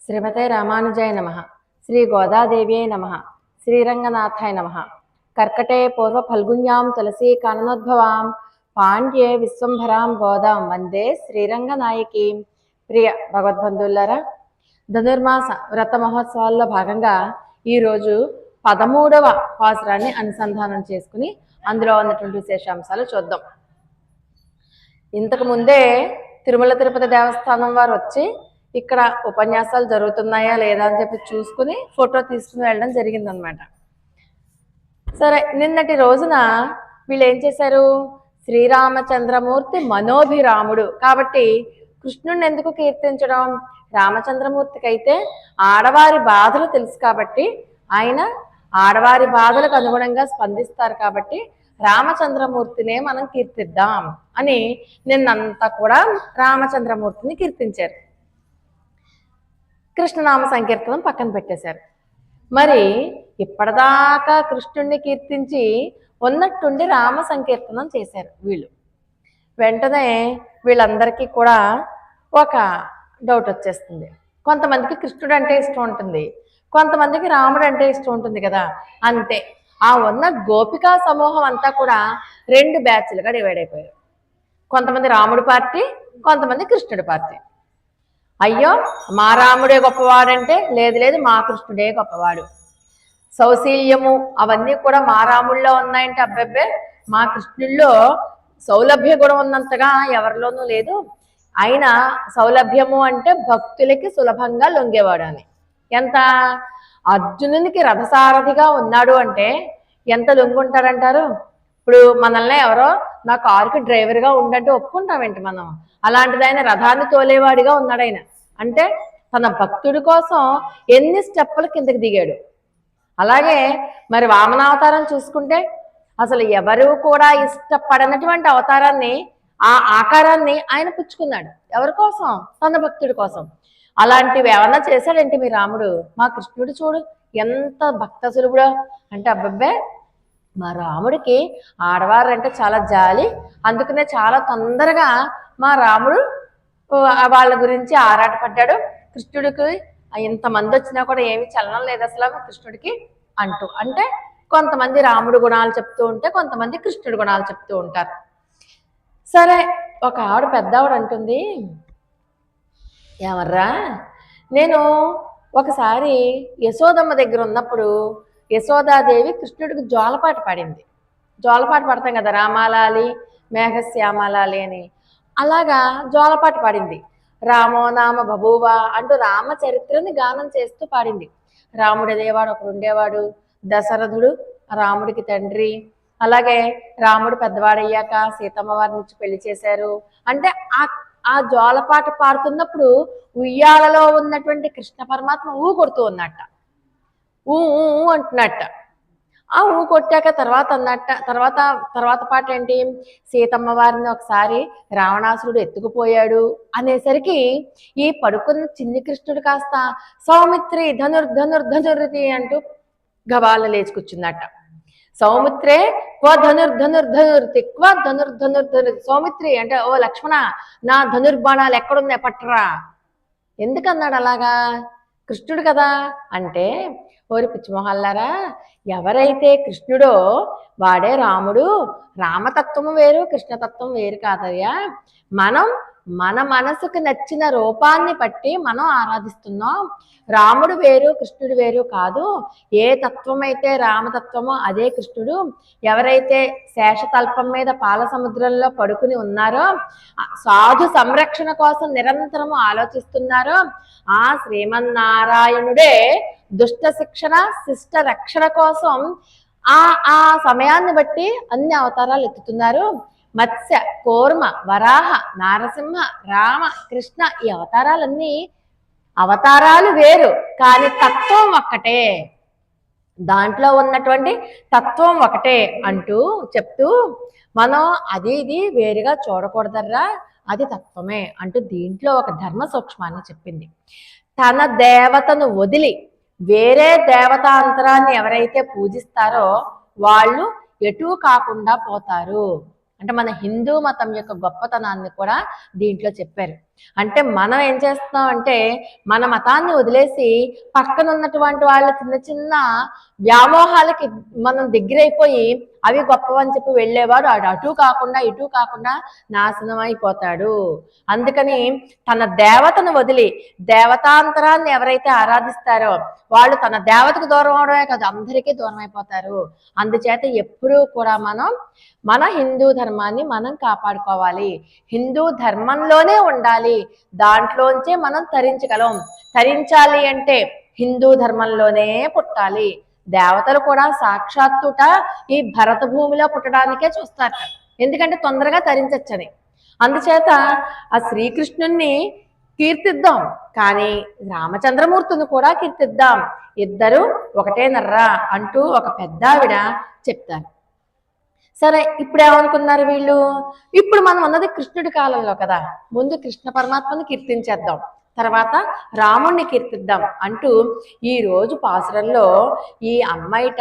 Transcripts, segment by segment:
శ్రీమతే రామానుజాయ నమః. శ్రీ గోదాదేవ్యై నమః. శ్రీరంగనాథాయ నమః. కర్కటే పూర్వ ఫల్గుణ్యాం తులసీ కాననోద్భవాం పాండ్యే విశ్వంభరాం గోదాం వందే శ్రీరంగనాయకీం. ప్రియ భగవద్బంధువులారా, ధనుర్మాస వ్రత మహోత్సవాల్లో భాగంగా ఈరోజు 13వ పాసురాన్ని అనుసంధానం చేసుకుని అందులో ఉన్నటువంటి విశేషాంశాలు చూద్దాం. ఇంతకు ముందే తిరుమల తిరుపతి దేవస్థానం వారు వచ్చి ఇక్కడ ఉపన్యాసాలు జరుగుతున్నాయా లేదా అని చెప్పి చూసుకుని ఫోటో తీసుకుని వెళ్ళడం జరిగిందనమాట. సరే, నిన్నటి రోజున వీళ్ళు ఏం చేశారు? శ్రీరామచంద్రమూర్తి మనోభిరాముడు కాబట్టి కృష్ణుడిని ఎందుకు కీర్తించడం? రామచంద్రమూర్తికి అయితే ఆడవారి బాధలు తెలుసు కాబట్టి ఆయన ఆడవారి బాధలకు అనుగుణంగా స్పందిస్తారు కాబట్టి రామచంద్రమూర్తినే మనం కీర్తిద్దాం అని నిన్నంతా కూడా రామచంద్రమూర్తిని కీర్తించారు. కృష్ణనామ సంకీర్తనం పక్కన పెట్టేశారు. మరి ఇప్పటిదాకా కృష్ణుడిని కీర్తించి ఉన్నట్టుండి రామ సంకీర్తనం చేశారు వీళ్ళు. వెంటనే వీళ్ళందరికీ కూడా ఒక డౌట్ వచ్చేస్తుంది. కొంతమందికి కృష్ణుడు అంటే ఇష్టం ఉంటుంది, కొంతమందికి రాముడు అంటే ఇష్టం ఉంటుంది కదా. అంతే, ఆ ఉన్న గోపికా సమూహం అంతా కూడా 2 బ్యాచ్లుగా డివైడ్ అయిపోయారు. కొంతమంది రాముడి పార్టీ, కొంతమంది కృష్ణుడి పార్టీ. అయ్యో మా రాముడే గొప్పవాడంటే లేదు లేదు మా కృష్ణుడే గొప్పవాడు. సౌశీల్యము అవన్నీ కూడా మా రాముల్లో ఉన్నాయంటే అబ్బెబ్బే మా కృష్ణుల్లో సౌలభ్య గుణం ఉన్నంతగా ఎవరిలోనూ లేదు. ఆయన సౌలభ్యము అంటే భక్తులకి సులభంగా లొంగేవాడు అని. ఎంత అర్జునునికి రథసారథిగా ఉన్నాడు అంటే ఎంత లొంగుంటాడంటారు? ఇప్పుడు మనల్ని ఎవరో నా కారుకి డ్రైవర్గా ఉండంటే ఒప్పుకుంటామేంటి మనం? అలాంటిది ఆయన రథాన్ని తోలేవాడిగా ఉన్నాడు. ఆయన అంటే తన భక్తుడి కోసం ఎన్ని స్టెప్పుల కిందకి దిగాడు. అలాగే మరి వామనావతారం చూసుకుంటే అసలు ఎవరు కూడా ఇష్టపడనటువంటి అవతారాన్ని, ఆ ఆకారాన్ని ఆయన పుచ్చుకున్నాడు. ఎవరి కోసం? తన భక్తుడి కోసం. అలాంటివి ఏమన్నా చేశాడేంటి మీ రాముడు? మా కృష్ణుడు చూడు ఎంత భక్త సులభుడో అంటే అబ్బబ్బే మా రాముడికి ఆడవారు అంటే చాలా జాలి, అందుకనే చాలా తొందరగా మా రాముడు వాళ్ళ గురించి ఆరాటపడ్డాడు. కృష్ణుడికి ఇంతమంది వచ్చినా కూడా ఏమి చలనం లేదు అసలు కృష్ణుడికి అంటూ. అంటే కొంతమంది రాముడు గుణాలు చెప్తూ ఉంటే కొంతమంది కృష్ణుడి గుణాలు చెప్తూ ఉంటారు. సరే, ఒక ఆవిడ పెద్ద ఆవిడ అంటుంది, ఎవర్రా నేను ఒకసారి యశోదమ్మ దగ్గర ఉన్నప్పుడు యశోదాదేవి కృష్ణుడికి జోలపాట పాడింది. జోలపాట పాడతాం కదా, రామాలాలి మేఘశ్యామలాలి అని. అలాగా జోలపాట పాడింది. రామో నామ బభూవ అంటూ రామచరిత్రని గానం చేస్తూ పాడింది. రాముడు అనేవాడు ఒకడు ఉండేవాడు, దశరథుడు రాముడికి తండ్రి. అలాగే రాముడు పెద్దవాడయ్యాక సీతమ్మ వారిని ఇచ్చి పెళ్లి చేశారు. అంటే ఆ జోలపాట పాడుతున్నప్పుడు ఉయ్యాలలో ఉన్నటువంటి కృష్ణ పరమాత్మ ఊ కొడుతూ ఉన్నట్ట, ఊ అంటున్నట్ట. ఆ ఊ కొట్టాక తర్వాత అన్నట్ట తర్వాత పాట ఏంటి? సీతమ్మ వారిని ఒకసారి రావణాసురుడు ఎత్తుకుపోయాడు అనేసరికి ఈ పడుకున్న చిన్ని కృష్ణుడు కాస్త సౌమిత్రి ధనుర్ధనుర్ధనుర్ధి అంటూ గబాల లేచి కూర్చున్నట్ట. సౌమిత్రే క్వ ధనుర్ధనుర్ధనుర్తి క్వ ధనుర్ధనుర్ధను. సౌమిత్రి అంటే ఓ లక్ష్మణ నా ధనుర్బాణాలు ఎక్కడున్నాయి పట్టరా. ఎందుకన్నాడు అలాగా? కృష్ణుడు కదా అంటే, ఓరి పిచ్చిమొహల్లారా, ఎవరైతే కృష్ణుడో వాడే రాముడు. రామతత్వము వేరు, కృష్ణతత్వం వేరు కాదయ్యా. మనం మన మనసుకు నచ్చిన రూపాన్ని బట్టి మనం ఆరాధిస్తున్నాం. రాముడు వేరు కృష్ణుడు వేరు కాదు. ఏ తత్వం అయితే రామతత్వమో అదే కృష్ణుడు. ఎవరైతే శేషతల్పం మీద పాల సముద్రంలో పడుకుని ఉన్నారో, సాధు సంరక్షణ కోసం నిరంతరము ఆలోచిస్తున్నారో ఆ శ్రీమన్నారాయణుడే దుష్ట శిక్షణ శిష్ట రక్షణ కోసం ఆ సమయాన్ని బట్టి అన్ని అవతారాలు ఎత్తుతున్నారు. మత్స్య కూర్మ వరాహ నారసింహ రామ కృష్ణ ఈ అవతారాలు వేరు కానీ తత్వం ఒక్కటే. దాంట్లో ఉన్నటువంటి తత్వం ఒకటే అంటూ చెప్తూ మనం అది ఇది వేరుగా చూడకూడదర్రా, అది తత్వమే అంటూ దీంట్లో ఒక ధర్మ సూక్ష్మాన్ని చెప్పింది. తన దేవతను వదిలి వేరే దేవతాంతరాన్ని ఎవరైతే పూజిస్తారో వాళ్ళు ఎటూ కాకుండా పోతారు. అంటే మన హిందూ మతం యొక్క గొప్పతనాన్ని కూడా దీంట్లో చెప్పారు. అంటే మనం ఏం చేస్తున్నాం అంటే మన మతాన్ని వదిలేసి పక్కన ఉన్నటువంటి వాళ్ళ చిన్న చిన్న వ్యామోహాలకి మనం దగ్గరైపోయి అవి గొప్పవని చెప్పి వెళ్ళేవాడు అటు కాకుండా ఇటు కాకుండా నాశనం అయిపోతాడు. అందుకని తన దేవతను వదిలి దేవతాంతరాన్ని ఎవరైతే ఆరాధిస్తారో వాళ్ళు తన దేవతకు దూరం అవడమే కాదు అందరికీ దూరం అయిపోతారు. అందుచేత ఎప్పుడూ కూడా మనం మన హిందూ ధర్మాన్ని మనం కాపాడుకోవాలి. హిందూ ధర్మంలోనే ఉండాలి. దాంట్లోంచే మనం తరించగలం. తరించాలి అంటే హిందూ ధర్మంలోనే పుట్టాలి. దేవతలు కూడా సాక్షాత్తుట ఈ భరత భూమిలో పుట్టడానికే చూస్తారు, ఎందుకంటే తొందరగా తరించచ్చని. అందుచేత ఆ శ్రీకృష్ణుణ్ణి కీర్తిద్దాం, కానీ రామచంద్రమూర్తిని కూడా కీర్తిద్దాం. ఇద్దరు ఒకటే నర్రా అంటూ ఒక పెద్ద ఆవిడ చెప్తారు. సరే, ఇప్పుడు ఏమనుకున్నారు వీళ్ళు? ఇప్పుడు మనం ఉన్నది కృష్ణుడి కాలంలో కదా, ముందు కృష్ణ పరమాత్మని కీర్తించేద్దాం, తర్వాత రాముణ్ణి కీర్తిద్దాం అంటూ ఈ రోజు పాసురంలో ఈ అమ్మాయిట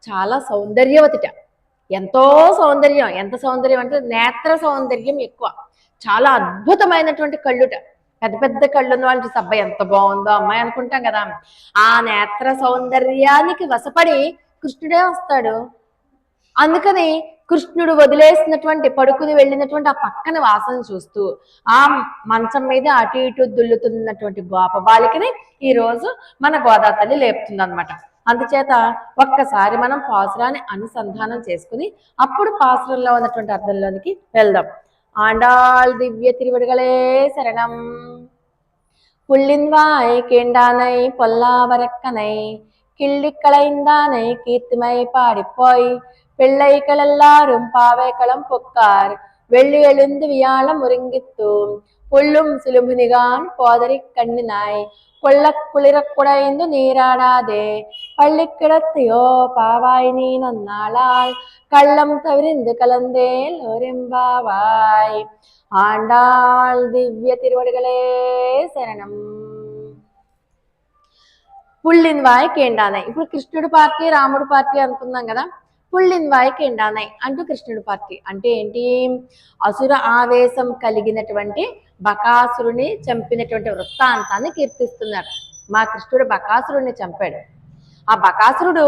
చాలా సౌందర్యవతిట. ఎంతో సౌందర్యం, ఎంత సౌందర్యం అంటే నేత్ర సౌందర్యం ఎక్కువ. చాలా అద్భుతమైనటువంటి కళ్ళుట, పెద్ద పెద్ద కళ్ళు ఉన్న వాళ్ళు చూసి అబ్బాయి ఎంత బాగుందో అమ్మాయి అనుకుంటాం కదా. ఆ నేత్ర సౌందర్యానికి వశపడి కృష్ణుడే వస్తాడు. అందుకని కృష్ణుడు వదిలేసినటువంటి పడుకుని వెళ్ళినటువంటి ఆ పక్కన వాసన చూస్తూ ఆ మంచం మీద అటు ఇటు దుల్లుతున్నటువంటి గోప బాలికని ఈ రోజు మన గోదావరి తల్లి లేపుతుంది అనమాట. అందుచేత ఒక్కసారి మనం పాసురాన్ని అనుసంధానం చేసుకుని అప్పుడు పాసురంలో ఉన్నటువంటి అర్థంలోనికి వెళ్దాం. ఆండాళ్ దివ్య తిరువడిగలే శరణం. புள்ளின்வாய் கேண்டானை பொல்லாவரக்கனை கிள்ளிக்களைந்தானை கீர்த்திமை பாடிப்போய் பிள்ளைகள் எல்லாரும் பாவைக்களம் பொக்கார் வெள்ளி எழுந்து வியாழம் ஒருங்கித்தூம் புல்லும் சிலும்புனிகான் போதரி கண்ணினாய் கொள்ள குளிரக் குடைந்து நீராடாதே பள்ளி கிடத்தையோ பாவாய் நீ நன்னாளால் கள்ளம் தவிர்ந்து கலந்தேல் ஒரெம்பாவாய். ఆండాళ్ దివ్య తిరువడిగలే శరణం. పుళ్ళిన్వాయ్ కేండానై. ఇప్పుడు కృష్ణుడి పార్టీ రాముడి పార్టీ అనుకున్నాం కదా. పుళ్ళిన్వాయ్ కేండానై అంటూ కృష్ణుడి పార్టీ అంటే ఏంటి? అసుర ఆవేశం కలిగినటువంటి బకాసురుని చంపినటువంటి వృత్తాంతాన్ని కీర్తిస్తున్నారు. మా కృష్ణుడు బకాసురుడిని చంపాడు. ఆ బకాసురుడు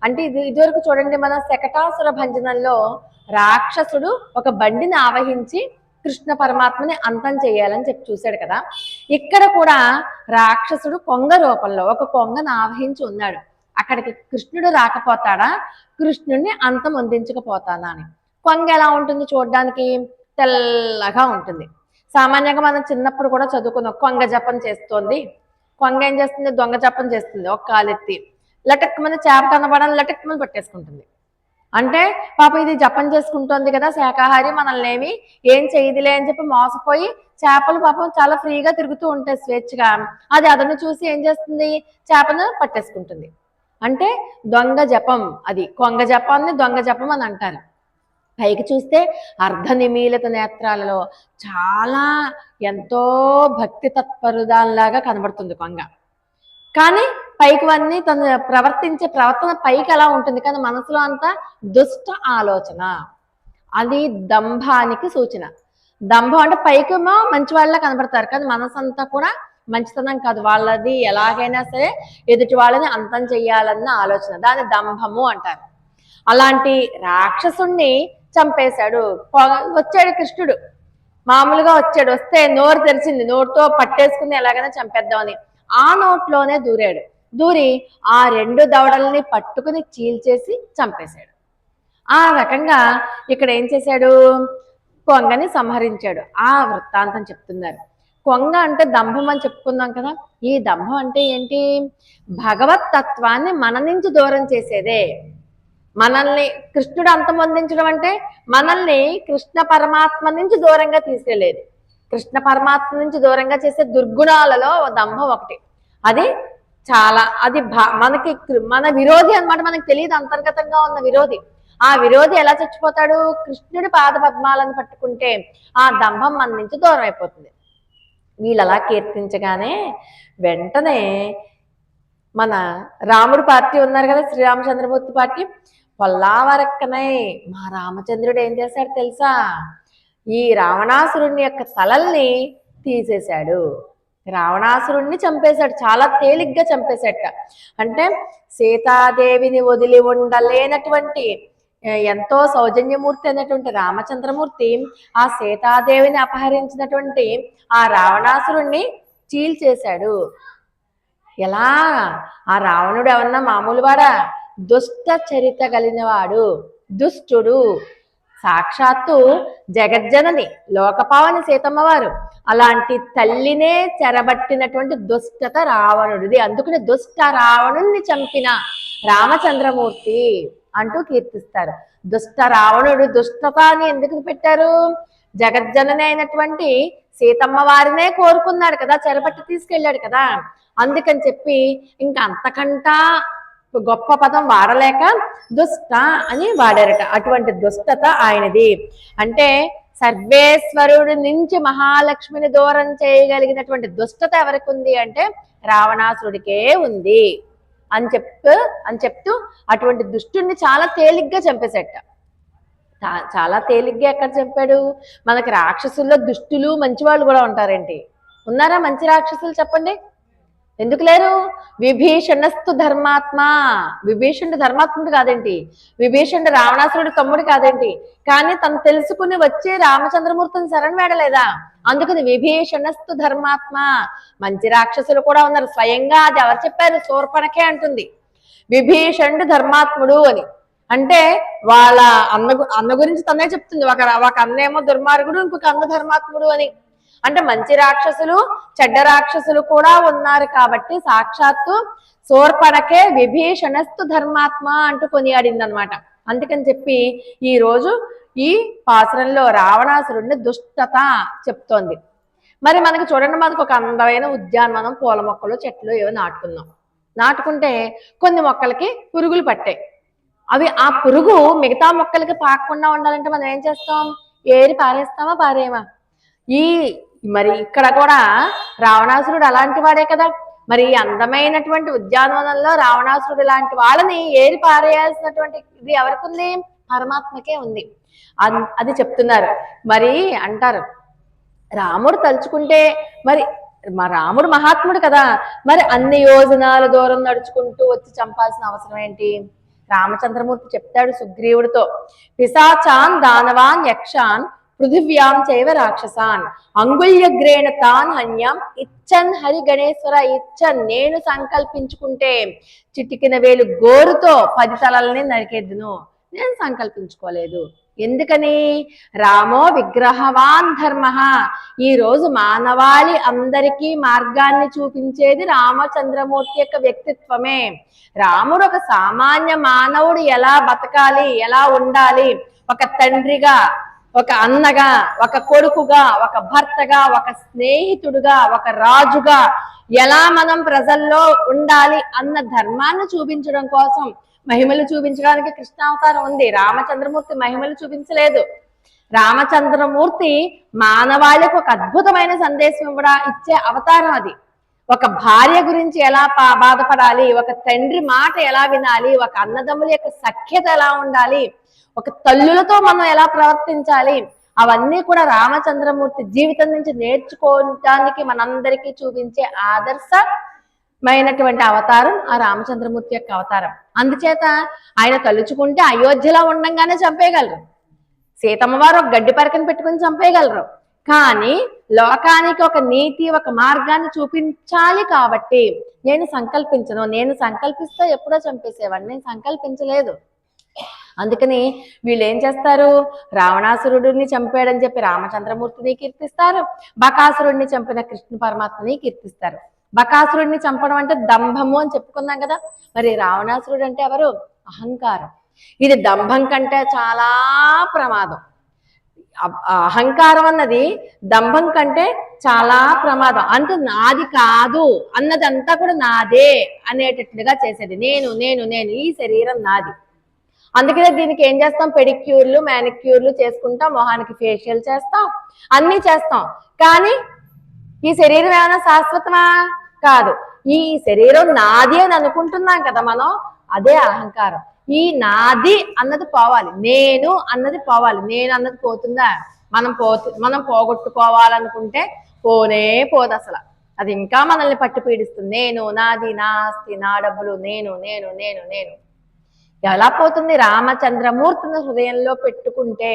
అంటే ఇదివరకు చూడండి, మన శకటాసుర భంజనంలో రాక్షసుడు ఒక బండిని ఆవహించి కృష్ణ పరమాత్మని అంతం చేయాలని చెప్పి చూశాడు కదా. ఇక్కడ కూడా రాక్షసుడు కొంగ రూపంలో ఒక కొంగను ఆవహించి ఉన్నాడు. అక్కడికి కృష్ణుడు రాకపోతాడా, కృష్ణుడిని అంతం అందించకపోతాడా అని. కొంగ ఎలా ఉంటుంది చూడడానికి? తెల్లగా ఉంటుంది. సామాన్యంగా మనం చిన్నప్పుడు కూడా చదువుకున్నాం, కొంగ జపం చేస్తోంది. కొంగ ఏం చేస్తుంది? దొంగ జపం చేస్తుంది. ఒక కాలెత్తి లటక్కుమని చేప కనబడాలని లటక్కుమని పట్టేసుకుంటుంది. అంటే పాప ఇది జపం చేసుకుంటోంది కదా, శాకాహారి మనల్ని ఏం చేయదులే అని చెప్పి మోసపోయి చేపలు పాపం చాలా ఫ్రీగా తిరుగుతూ ఉంటాయి స్వేచ్ఛగా. అది అదను చూసి ఏం చేస్తుంది? చేపను పట్టేసుకుంటుంది. అంటే దొంగ జపం, అది కొంగ జపాన్ని దొంగ జపం అని అంటారు. పైకి చూస్తే అర్ధనిమీలిత నేత్రాలలో చాలా ఎంతో భక్తి తత్పరుదాల్లాగా కనబడుతుంది కొంగ. కానీ పైకివన్నీ తను ప్రవర్తించే ప్రవర్తన పైకి అలా ఉంటుంది, కానీ మనసులో అంతా దుష్ట ఆలోచన. అది దంభానికి సూచన. దంభం అంటే పైకేమో మంచి వాళ్ళ కనబడతారు, కానీ మనసు అంతా కూడా మంచితనం కాదు. వాళ్ళది ఎలాగైనా సరే ఎదుటి వాళ్ళని అంతం చెయ్యాలన్న ఆలోచన, దాన్ని దంభము అంటారు. అలాంటి రాక్షసుణ్ణి చంపేశాడు. వచ్చాడు కృష్ణుడు, మామూలుగా వచ్చాడు. వస్తే నోరు తెరిచింది, నోరుతో పట్టేసుకుని ఎలాగైనా చంపేద్దామని ఆ నోట్లోనే దూరాడు. దూరి ఆ రెండు దవడల్ని పట్టుకుని చీల్చేసి చంపేశాడు. ఆ రకంగా ఇక్కడ ఏం చేశాడు? కొంగని సంహరించాడు. ఆ వృత్తాంతం చెప్తున్నారు. కొంగ అంటే దంభం అని చెప్పుకున్నాం కదా. ఈ దంభం అంటే ఏంటి? భగవత్ తత్వాన్ని మన నుంచి దూరం చేసేదే. మనల్ని కృష్ణుడు అంతమొందించడం అంటే మనల్ని కృష్ణ పరమాత్మ నుంచి దూరంగా తీసేయలేదు. కృష్ణ పరమాత్మ నుంచి దూరంగా చేసే దుర్గుణాలలో దంభం ఒకటి. అది చాలా అది మనకి మన విరోధి అన్నమాట. మనకి తెలియదు, అంతర్గతంగా ఉన్న విరోధి. ఆ విరోధి ఎలా చచ్చిపోతాడు? కృష్ణుడి పాద పద్మాలను పట్టుకుంటే ఆ దంభం మన నుంచి దూరం అయిపోతుంది. వీళ్ళు అలా కీర్తించగానే వెంటనే మన రాముడు పార్టీ ఉన్నారు కదా, శ్రీరామచంద్రమూర్తి పార్టీ, పొల్లావరక్కనై మా రామచంద్రుడు ఏం చేశాడు తెలుసా? ఈ రావణాసురుని యొక్క తలల్ని తీసేశాడు. రావణాసురుణ్ణి చంపేశాడు, చాలా తేలిగ్గా చంపేశాట. అంటే సీతాదేవిని వదిలి ఉండలేనటువంటి ఎంతో సౌజన్యమూర్తి అయినటువంటి రామచంద్రమూర్తి ఆ సీతాదేవిని అపహరించినటువంటి ఆ రావణాసురుణ్ణి చీల్చేశాడు. ఎలా? ఆ రావణుడు ఏమన్నా మామూలు వాడా? దుష్ట చరిత కలిగినవాడు, దుష్టుడు. సాక్షాత్తు జగజ్జనని లోకపావని సీతమ్మ వారు అలాంటి తల్లినే చెరబట్టినటువంటి దుష్టత రావణుడిది. అందుకని దుష్ట రావణుణ్ణి చంపిన రామచంద్రమూర్తి అంటూ కీర్తిస్తారు. దుష్ట రావణుడు దుష్టత అని ఎందుకు పెట్టారు? జగజ్జనని అయినటువంటి సీతమ్మ వారినే కోరుకున్నాడు కదా, చెరబట్టి తీసుకెళ్ళాడు కదా, అందుకని చెప్పి ఇంకా అంతకంటా గొప్ప పదం వాడలేక దుష్ట అని వాడారట. అటువంటి దుష్టత ఆయనది. అంటే సర్వేశ్వరుడి నుంచి మహాలక్ష్మిని దూరం చేయగలిగినటువంటి దుష్టత ఎవరికి ఉంది అంటే రావణాసురుడికే ఉంది అని చెప్తూ అటువంటి దుష్టుణ్ణి చాలా తేలిగ్గా చంపేసేట. చాలా తేలిగ్గా ఎక్కడ చంపాడు? మనకి రాక్షసుల్లో దుష్టులు మంచి వాళ్ళు కూడా ఉంటారేంటి? ఉన్నారా మంచి రాక్షసులు? చెప్పండి, ఎందుకు లేరు? విభీషణస్తు ధర్మాత్మ. విభీషణుడు ధర్మాత్ముడు కాదేంటి? విభీషణుడు రావణాసురుడు తమ్ముడు కాదేంటి? కానీ తను తెలుసుకుని వచ్చి రామచంద్రమూర్తిని శరణ్ వేడలేదా? అందుకని విభీషణస్తు ధర్మాత్మ. మంచి రాక్షసులు కూడా ఉన్నారు. స్వయంగా అది ఎవరు చెప్పారు? శూర్పణఖే అంటుంది విభీషణుడు ధర్మాత్ముడు అని. అంటే వాళ్ళ అన్న గురించి తనే చెప్తుంది. ఒక అన్నేమో దుర్మార్గుడు, ఇంకొక అన్న ధర్మాత్ముడు అని. అంటే మంచి రాక్షసులు చెడ్డ రాక్షసులు కూడా ఉన్నారు కాబట్టి సాక్షాత్తు శూర్పణఖే విభీషణస్తు ధర్మాత్మ అంటూ కొనియాడింది అనమాట. అందుకని చెప్పి ఈ రోజు ఈ పాసురంలో రావణాసురుడిని దుష్టత చెప్తోంది. మరి మనకి చూడండి, మనకు ఒక అందమైన ఉద్యానవనం, పూల మొక్కలు, చెట్లు ఏవో నాటుకున్నాం. నాటుకుంటే కొన్ని మొక్కలకి పురుగులు పట్టాయి. ఆ పురుగు మిగతా మొక్కలకి పాకకుండా ఉండాలంటే మనం ఏం చేస్తాం? ఏరి పారేస్తామా? పారేమా? మరి ఇక్కడ కూడా రావణాసురుడు అలాంటి వాడే కదా. మరి అందమైనటువంటి ఉద్యానవనంలో రావణాసురుడు లాంటి వాళ్ళని ఏరి పారేయాల్సినటువంటి ఇది ఎవరికి ఉంది? పరమాత్మకే ఉంది. అది చెప్తున్నారు. మరి అంటారు రాముడు తలుచుకుంటే, మరి మా రాముడు మహాత్ముడు కదా, మరి అన్ని యోజనాల దూరం నడుచుకుంటూ వచ్చి చంపాల్సిన అవసరం ఏంటి? రామచంద్రమూర్తి చెప్తాడు సుగ్రీవుడితో, పిశాచాన్ దానవాన్ యక్షాన్ పృథివ్యాం చైవ రాక్షసాన్ అంగుళ్యగ్రేణ తాన్ హన్యం ఇచ్చన్ హరి గణేశ్వర ఇచ్చన్. నేను సంకల్పించుకుంటే చిటికిన వేలు గోరుతో 10 తలల్ని నరికేద్దును. నేను సంకల్పించుకోలేదు. ఎందుకని? రామో విగ్రహవాన్ ధర్మ. ఈ రోజు మానవాళి అందరికీ మార్గాన్ని చూపించేది రామచంద్రమూర్తి యొక్క వ్యక్తిత్వమే. రాముడు ఒక సామాన్య మానవుడు ఎలా బతకాలి, ఎలా ఉండాలి, ఒక తండ్రిగా, ఒక అన్నగా, ఒక కొడుకుగా, ఒక భర్తగా, ఒక స్నేహితుడుగా, ఒక రాజుగా ఎలా మనం ప్రజల్లో ఉండాలి అన్న ధర్మాన్ని చూపించడం కోసం మహిమలు చూపించడానికి కృష్ణావతారం ఉంది. రామచంద్రమూర్తి మహిమలు చూపించలేదు. రామచంద్రమూర్తి మానవాళికి ఒక అద్భుతమైన సందేశం ఇచ్చే అవతారం అది. ఒక భార్య గురించి ఎలా బాధపడాలి, ఒక తండ్రి మాట ఎలా వినాలి, ఒక అన్నదమ్ముల యొక్క సఖ్యత ఎలా ఉండాలి, ఒక తల్లులతో మనం ఎలా ప్రవర్తించాలి, అవన్నీ కూడా రామచంద్రమూర్తి జీవితం నుంచి నేర్చుకోవడానికి మనందరికీ చూపించే ఆదర్శమైనటువంటి అవతారం ఆ రామచంద్రమూర్తి యొక్క అవతారం. అందుచేత ఆయన తలుచుకుంటే అయోధ్యలో ఉండంగానే చంపేయగలరు, సీతమ్మ వారు ఒక గడ్డి పరకను పెట్టుకుని చంపేయగలరు. కానీ లోకానికి ఒక నీతి, ఒక మార్గాన్ని చూపించాలి కాబట్టి నేను సంకల్పించను. నేను సంకల్పిస్తే ఎప్పుడో చంపేసేవాడిని, నేను సంకల్పించలేదు. అందుకని వీళ్ళు ఏం చేస్తారు? రావణాసురుడిని చంపాడని చెప్పి రామచంద్రమూర్తిని కీర్తిస్తారు, బకాసురుడిని చంపిన కృష్ణ పరమాత్మని కీర్తిస్తారు. బకాసురుడిని చంపడం అంటే దంభము అని చెప్పుకున్నాం కదా. మరి రావణాసురుడు అంటే ఎవరు? అహంకారం. ఇది దంభం కంటే చాలా ప్రమాదం. అహంకారం అన్నది దంభం కంటే చాలా ప్రమాదం. అంటే నాది కాదు అన్నదంతా కూడా నాదే అనేటట్లుగా చేసేది. నేను నేను నేను ఈ శరీరం నాది. అందుకనే దీనికి ఏం చేస్తాం? పెడిక్యూర్లు, మ్యానిక్యూర్లు చేసుకుంటాం, మొహానికి ఫేషియల్ చేస్తాం, అన్నీ చేస్తాం. కానీ ఈ శరీరం ఏమైనా శాశ్వతమా? కాదు. ఈ శరీరం నాది అని అనుకుంటున్నాం కదా మనం, అదే అహంకారం. ఈ నాది అన్నది పోవాలి, నేను అన్నది పోవాలి. నేను అన్నది పోతుందా? మనం పోగొట్టుకోవాలనుకుంటే పోనే పోదు అసలు. అది ఇంకా మనల్ని పట్టి పీడిస్తుంది. నేను, నాది, నా ఆస్తి, నా డబ్బులు, నేను నేను నేను నేను. ఎలా పోతుంది? రామచంద్రమూర్తిని హృదయంలో పెట్టుకుంటే,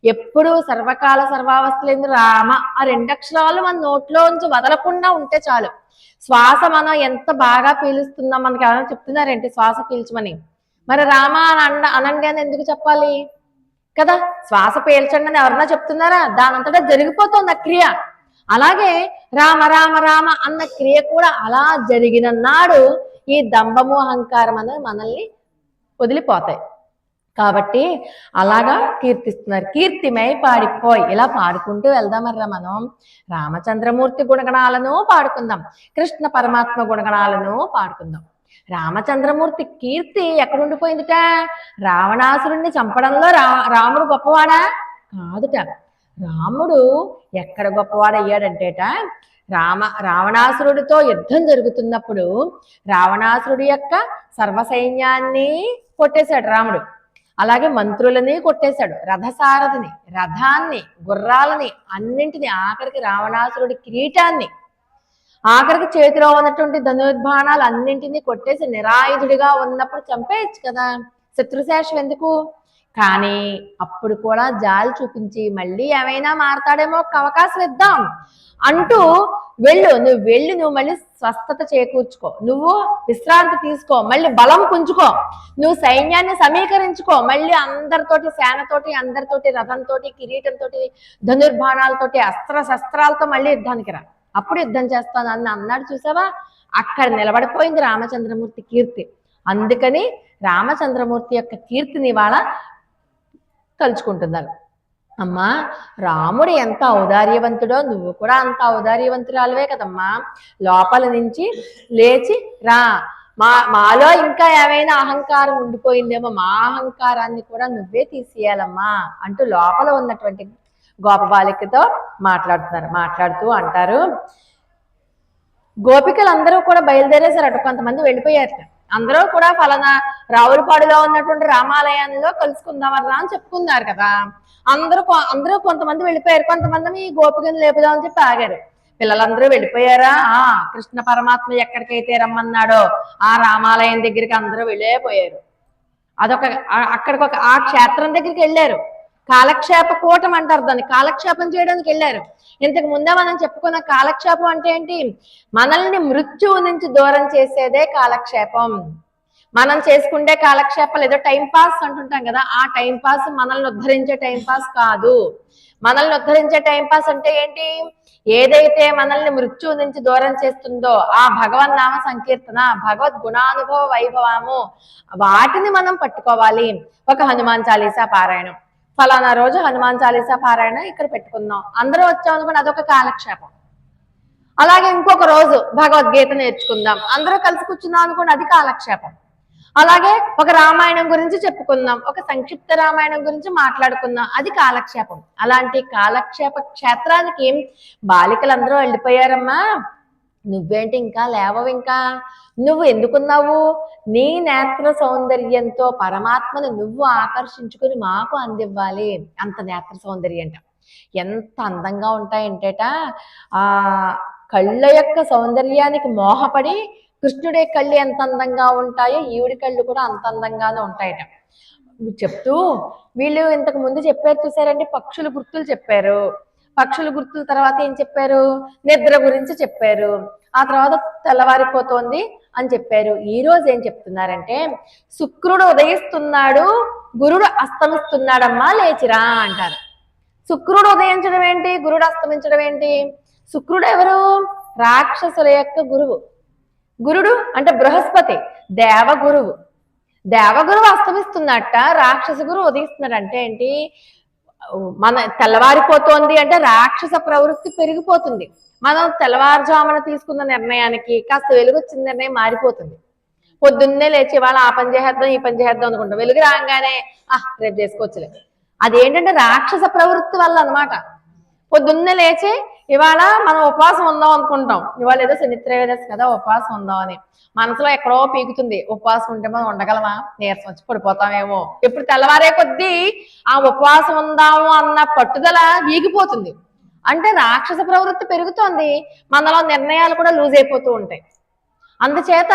ఎప్పుడు సర్వకాల సర్వావస్థలందు రామ ఆ 2 అక్షరాలు మన నోట్లోంచి వదలకుండా ఉంటే చాలు. శ్వాస మనం ఎంత బాగా పీలుస్తున్నాం, మనకి ఎవరైనా చెప్తున్నారేంటి శ్వాస పీల్చమని? మరి రామ అనండి అని ఎందుకు చెప్పాలి కదా? శ్వాస పీల్చండి అని ఎవరన్నా చెప్తున్నారా? దానంతటా జరిగిపోతుంది ఆ క్రియ. అలాగే రామ రామ రామ అన్న క్రియ కూడా అలా జరిగిన నాడు ఈ దంభము అహంకారం అనేది మనల్ని వదిలిపోతాయి. కాబట్టి అలాగా కీర్తిస్తున్నారు. కీర్తిమై పాడిపోయి ఇలా పాడుకుంటూ వెళ్దామర్రా మనం. రామచంద్రమూర్తి గుణగణాలను పాడుకుందాం, కృష్ణ పరమాత్మ గుణగణాలను పాడుకుందాం. రామచంద్రమూర్తి కీర్తి ఎక్కడుండిపోయిందిట? రావణాసురుణ్ణి చంపడంలో రాముడు గొప్పవాడా? కాదుట. రాముడు ఎక్కడ గొప్పవాడయ్యాడంటేట, రావణాసురుడితో యుద్ధం జరుగుతున్నప్పుడు రావణాసురుడి యొక్క సర్వసైన్యాన్ని కొట్టేశాడు రాముడు. అలాగే మంత్రులని కొట్టేశాడు, రథసారథిని, రథాన్ని, గుర్రాలని, అన్నింటిని, ఆఖరికి రావణాసురుడి కిరీటాన్ని, ఆఖరికి చేతిలో ఉన్నటువంటి ధనుర్బాణాలు అన్నింటినీ కొట్టేసి నిరాయుధుడిగా ఉన్నప్పుడు చంపేయచ్చు కదా, శత్రుశేషం ఎందుకు? కానీ అప్పుడు కూడా జాలి చూపించి మళ్ళీ ఏమైనా మారతాడేమో ఒక అవకాశం ఇద్దాం అంటూ నువ్వు మళ్ళీ స్వస్థత చేకూర్చుకో, నువ్వు విశ్రాంతి తీసుకో, మళ్ళీ బలం పుంజుకో, నువ్వు సైన్యాన్ని సమీకరించుకో, మళ్ళీ అందరితోటి, సేనతోటి, అందరితోటి, రథంతో, కిరీటంతో, ధనుర్బాణాలతోటి, శస్త్రాలతో మళ్ళీ యుద్ధానికి రా, అప్పుడు యుద్ధం చేస్తాను అని అన్నాడు. చూసావా? అక్కడ నిలబడిపోయింది రామచంద్రమూర్తి కీర్తి. అందుకని రామచంద్రమూర్తి యొక్క కీర్తిని ఇవాళ తలుచుకుంటున్నారు. అమ్మా, రాముడు ఎంత ఔదార్యవంతుడో నువ్వు కూడా అంత ఔదార్యవంతురాలువే కదమ్మా. లోపల నుంచి లేచి రా, మాలో ఇంకా ఏమైనా అహంకారం ఉండిపోయిందేమో, మా అహంకారాన్ని కూడా నువ్వే తీసేయాలమ్మా అంటూ లోపల ఉన్నటువంటి గోపబాలికతో మాట్లాడుతూ అంటారు. గోపికలందరూ కూడా బయలుదేరేశారట, కొంతమంది వెళ్ళిపోయారట. అందరూ కూడా ఫలానా రావులపాడులో ఉన్నటువంటి రామాలయంలో కలుసుకుందామన్నా అని చెప్పుకున్నారు కదా. అందరూ కొంతమంది వెళ్ళిపోయారు, కొంతమంది ఈ గోపికను లేపుదామని చెప్పి ఆగారు. పిల్లలందరూ వెళ్ళిపోయారా? కృష్ణ పరమాత్మ ఎక్కడికైతే రమ్మన్నాడో ఆ రామాలయం దగ్గరికి అందరూ వెళ్ళిపోయారు. అక్కడికి ఆ క్షేత్రం దగ్గరికి వెళ్ళారు. కాలక్షేప కూటం అంటారు దాన్ని, కాలక్షేపం చేయడానికి వెళ్ళారు. ఇంతకు ముందే మనం చెప్పుకున్న కాలక్షేపం అంటే ఏంటి? మనల్ని మృత్యువు నుంచి దూరం చేసేదే కాలక్షేపం. మనం చేసుకుంటే కాలక్షేపాలు ఏదో టైం పాస్ అంటుంటాం కదా, ఆ టైం పాస్ మనల్ని ఉద్ధరించే టైం పాస్ కాదు. మనల్ని ఉద్ధరించే టైం పాస్ అంటే ఏంటి? ఏదైతే మనల్ని మృత్యువు నుంచి దూరం చేస్తుందో ఆ భగవన్నామ సంకీర్తన, భగవద్ గుణానుభవ వైభవము, వాటిని మనం పట్టుకోవాలి. ఒక హనుమాన్ చాలీసా పారాయణం, ఫలానా రోజు హనుమాన్ చాలీసా పారాయణ ఇక్కడ పెట్టుకుందాం, అందరూ వచ్చాం అనుకోండి, అదొక కాలక్షేపం. అలాగే ఇంకొక రోజు భగవద్గీత నేర్చుకుందాం, అందరూ కలిసి కూర్చున్నాం అనుకోండి, అది కాలక్షేపం. అలాగే ఒక రామాయణం గురించి చెప్పుకుందాం, ఒక సంక్షిప్త రామాయణం గురించి మాట్లాడుకుందాం, అది కాలక్షేపం. అలాంటి కాలక్షేప క్షేత్రానికి బాలికలందరూ వెళ్ళిపోయారమ్మా. నువ్వేంటి ఇంకా లేవవు? ఇంకా నువ్వు ఎందుకున్నావు? నీ నేత్ర సౌందర్యంతో పరమాత్మను నువ్వు ఆకర్షించుకుని మాకు అందివ్వాలి. అంత నేత్ర సౌందర్యం అంట. ఎంత అందంగా ఉంటాయంటేట, ఆ కళ్ళ యొక్క సౌందర్యానికి మోహపడి కృష్ణుడి కళ్ళు ఎంత అందంగా ఉంటాయో ఈవిడి కళ్ళు కూడా అంత అందంగానే ఉంటాయట. చెప్తూ వీళ్ళు ఇంతకు ముందు చెప్పారు చూసారండి, పక్షుల గుర్తులు చెప్పారు. పక్షుల గుర్తుల తర్వాత ఏం చెప్పారు? నిద్ర గురించి చెప్పారు. ఆ తర్వాత తెల్లవారిపోతోంది అని చెప్పారు. ఈ రోజు ఏం చెప్తున్నారంటే, శుక్రుడు ఉదయిస్తున్నాడు, గురుడు అస్తమిస్తున్నాడమ్మా, లేచిరా అంటారు. శుక్రుడు ఉదయించడం ఏంటి, గురుడు అస్తమించడం ఏంటి? శుక్రుడు ఎవరు? రాక్షసుల యొక్క గురువు. గురుడు అంటే బృహస్పతి, దేవగురువు. దేవగురువు అస్తమిస్తున్నట్ట, రాక్షస గురువు ఉదయిస్తున్నాడు. అంటే ఏంటి? మన తెల్లవారిపోతోంది అంటే రాక్షస ప్రవృత్తి పెరిగిపోతుంది. మనం తెల్లవారుజామున తీసుకున్న నిర్ణయానికి కాస్త వెలుగొచ్చిన నిర్ణయం మారిపోతుంది. పొద్దున్నే లేచి ఇవాళ ఆ పని చేసేద్దాం, ఈ పని చేద్దాం అనుకుంటాం, వెలుగు రాగానే రేపు చేసుకోవచ్చులే. అదేంటంటే రాక్షస ప్రవృత్తి వల్ల అనమాట. పొద్దున్నే లేచి ఇవాళ మనం ఉపవాసం ఉందాం అనుకుంటాం, ఇవాళ ఏదో శనిత్రయోదశి కదా ఉపవాసం ఉందామని, మనసులో ఎక్కడో పీకుతుంది, ఉపవాసం ఉంటే మనం ఉండగలమా, నీరసం వచ్చి పడిపోతామేమో. ఎప్పుడు తెల్లవారే కొద్దీ ఆ ఉపవాసం ఉందాము అన్న పట్టుదల వీగిపోతుంది. అంటే రాక్షస ప్రవృత్తి పెరుగుతోంది, మనలో నిర్ణయాలు కూడా లూజ్ అయిపోతూ ఉంటాయి. అందుచేత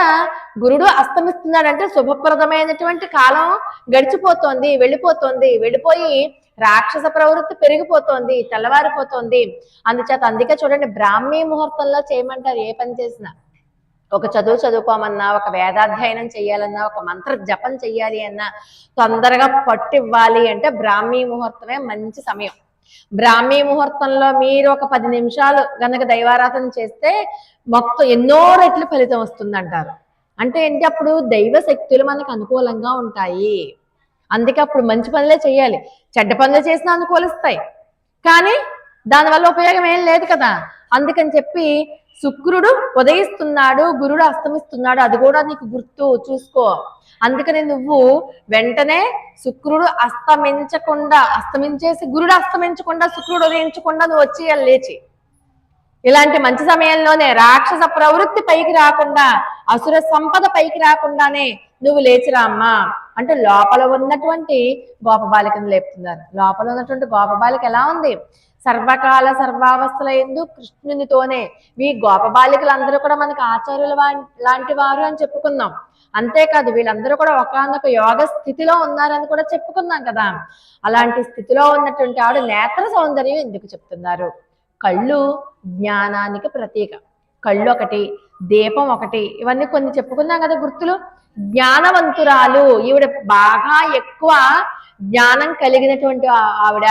గురుడు అస్తమిస్తున్నాడంటే శుభప్రదమైనటువంటి కాలం గడిచిపోతోంది, వెళ్ళిపోయి రాక్షస ప్రవృత్తి పెరిగిపోతోంది, తెల్లవారిపోతోంది. అందుకే చూడండి, బ్రాహ్మీ ముహూర్తంలో చేయమంటారు ఏ పని చేసినా. ఒక చదువు చదువుకోమన్నా, ఒక వేదాధ్యయనం చెయ్యాలన్నా, ఒక మంత్ర జపం చెయ్యాలి అన్నా, తొందరగా పట్టివ్వాలి అంటే బ్రాహ్మీ ముహూర్తమే మంచి సమయం. బ్రాహ్మీ ముహూర్తంలో మీరు ఒక 10 నిమిషాలు గనక దైవారాధన చేస్తే మొత్తం ఎన్నో రెట్లు ఫలితం వస్తుందంటారు. అంటే ఏంటి, అప్పుడు దైవ శక్తులు మనకు అనుకూలంగా ఉంటాయి. అందుకే అప్పుడు మంచి పనులే చేయాలి. చెడ్డ పనులు చేసినా అనుకూలిస్తాయి, కానీ దానివల్ల ఉపయోగం ఏం లేదు కదా. అందుకని చెప్పి శుక్రుడు ఉదయిస్తున్నాడు, గురుడు అస్తమిస్తున్నాడు, అది కూడా నీకు గుర్తు చూసుకో. అందుకని నువ్వు వెంటనే శుక్రుడు అస్తమించేసి గురుడు అస్తమించకుండా, శుక్రుడు ఉదయించకుండా నువ్వు వచ్చేయాలి లేచి. ఇలాంటి మంచి సమయంలోనే రాక్షస ప్రవృత్తి పైకి రాకుండా, అసుర సంపద పైకి రాకుండానే నువ్వు లేచిరా అమ్మా అంటే లోపల ఉన్నటువంటి గోపబాలికను లేపుతున్నారు. లోపల ఉన్నటువంటి గోపబాలిక ఎలా ఉంది? సర్వకాల సర్వావస్థల యందు కృష్ణునితోనే. ఈ గోపబాలికలందరూ కూడా మనకు ఆచార్యుల లాంటి వారు అని చెప్పుకున్నాం. అంతేకాదు వీళ్ళందరూ కూడా ఒకానొక యోగ స్థితిలో ఉన్నారని కూడా చెప్పుకున్నాం కదా. అలాంటి స్థితిలో ఉన్నటువంటి ఆవిడ నేత్ర సౌందర్యం ఎందుకు చెప్తున్నారు? కళ్ళు జ్ఞానానికి ప్రతీక. కళ్ళు ఒకటి, దీపం ఒకటి, ఇవన్నీ కొన్ని చెప్పుకున్నాం కదా గుర్తులు. జ్ఞానవంతురాలు ఈవిడ, బాగా ఎక్కువ జ్ఞానం కలిగినటువంటి ఆవిడ.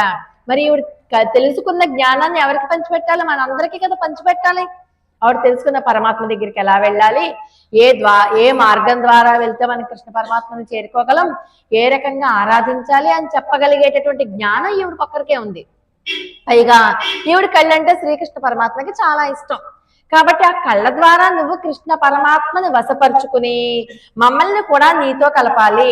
మరి ఈవిడ తెలుసుకున్న జ్ఞానాన్ని ఎవరికి పంచిపెట్టాలి? మనందరికీ కదా పంచిపెట్టాలి. ఆవిడ తెలుసుకున్న పరమాత్మ దగ్గరికి ఎలా వెళ్ళాలి, ఏ మార్గం ద్వారా వెళ్తే మనం కృష్ణ పరమాత్మని చేరుకోగలం, ఏ రకంగా ఆరాధించాలి అని చెప్పగలిగేటటువంటి జ్ఞానం ఈవిడ ఒక్కరికే ఉంది. పైగా ఈవిడ కళ్ళంటే శ్రీకృష్ణ పరమాత్మకి చాలా ఇష్టం. కాబట్టి ఆ కళ్ళ ద్వారా నువ్వు కృష్ణ పరమాత్మని వశపరుచుకుని మమ్మల్ని కూడా నీతో కలపాలి.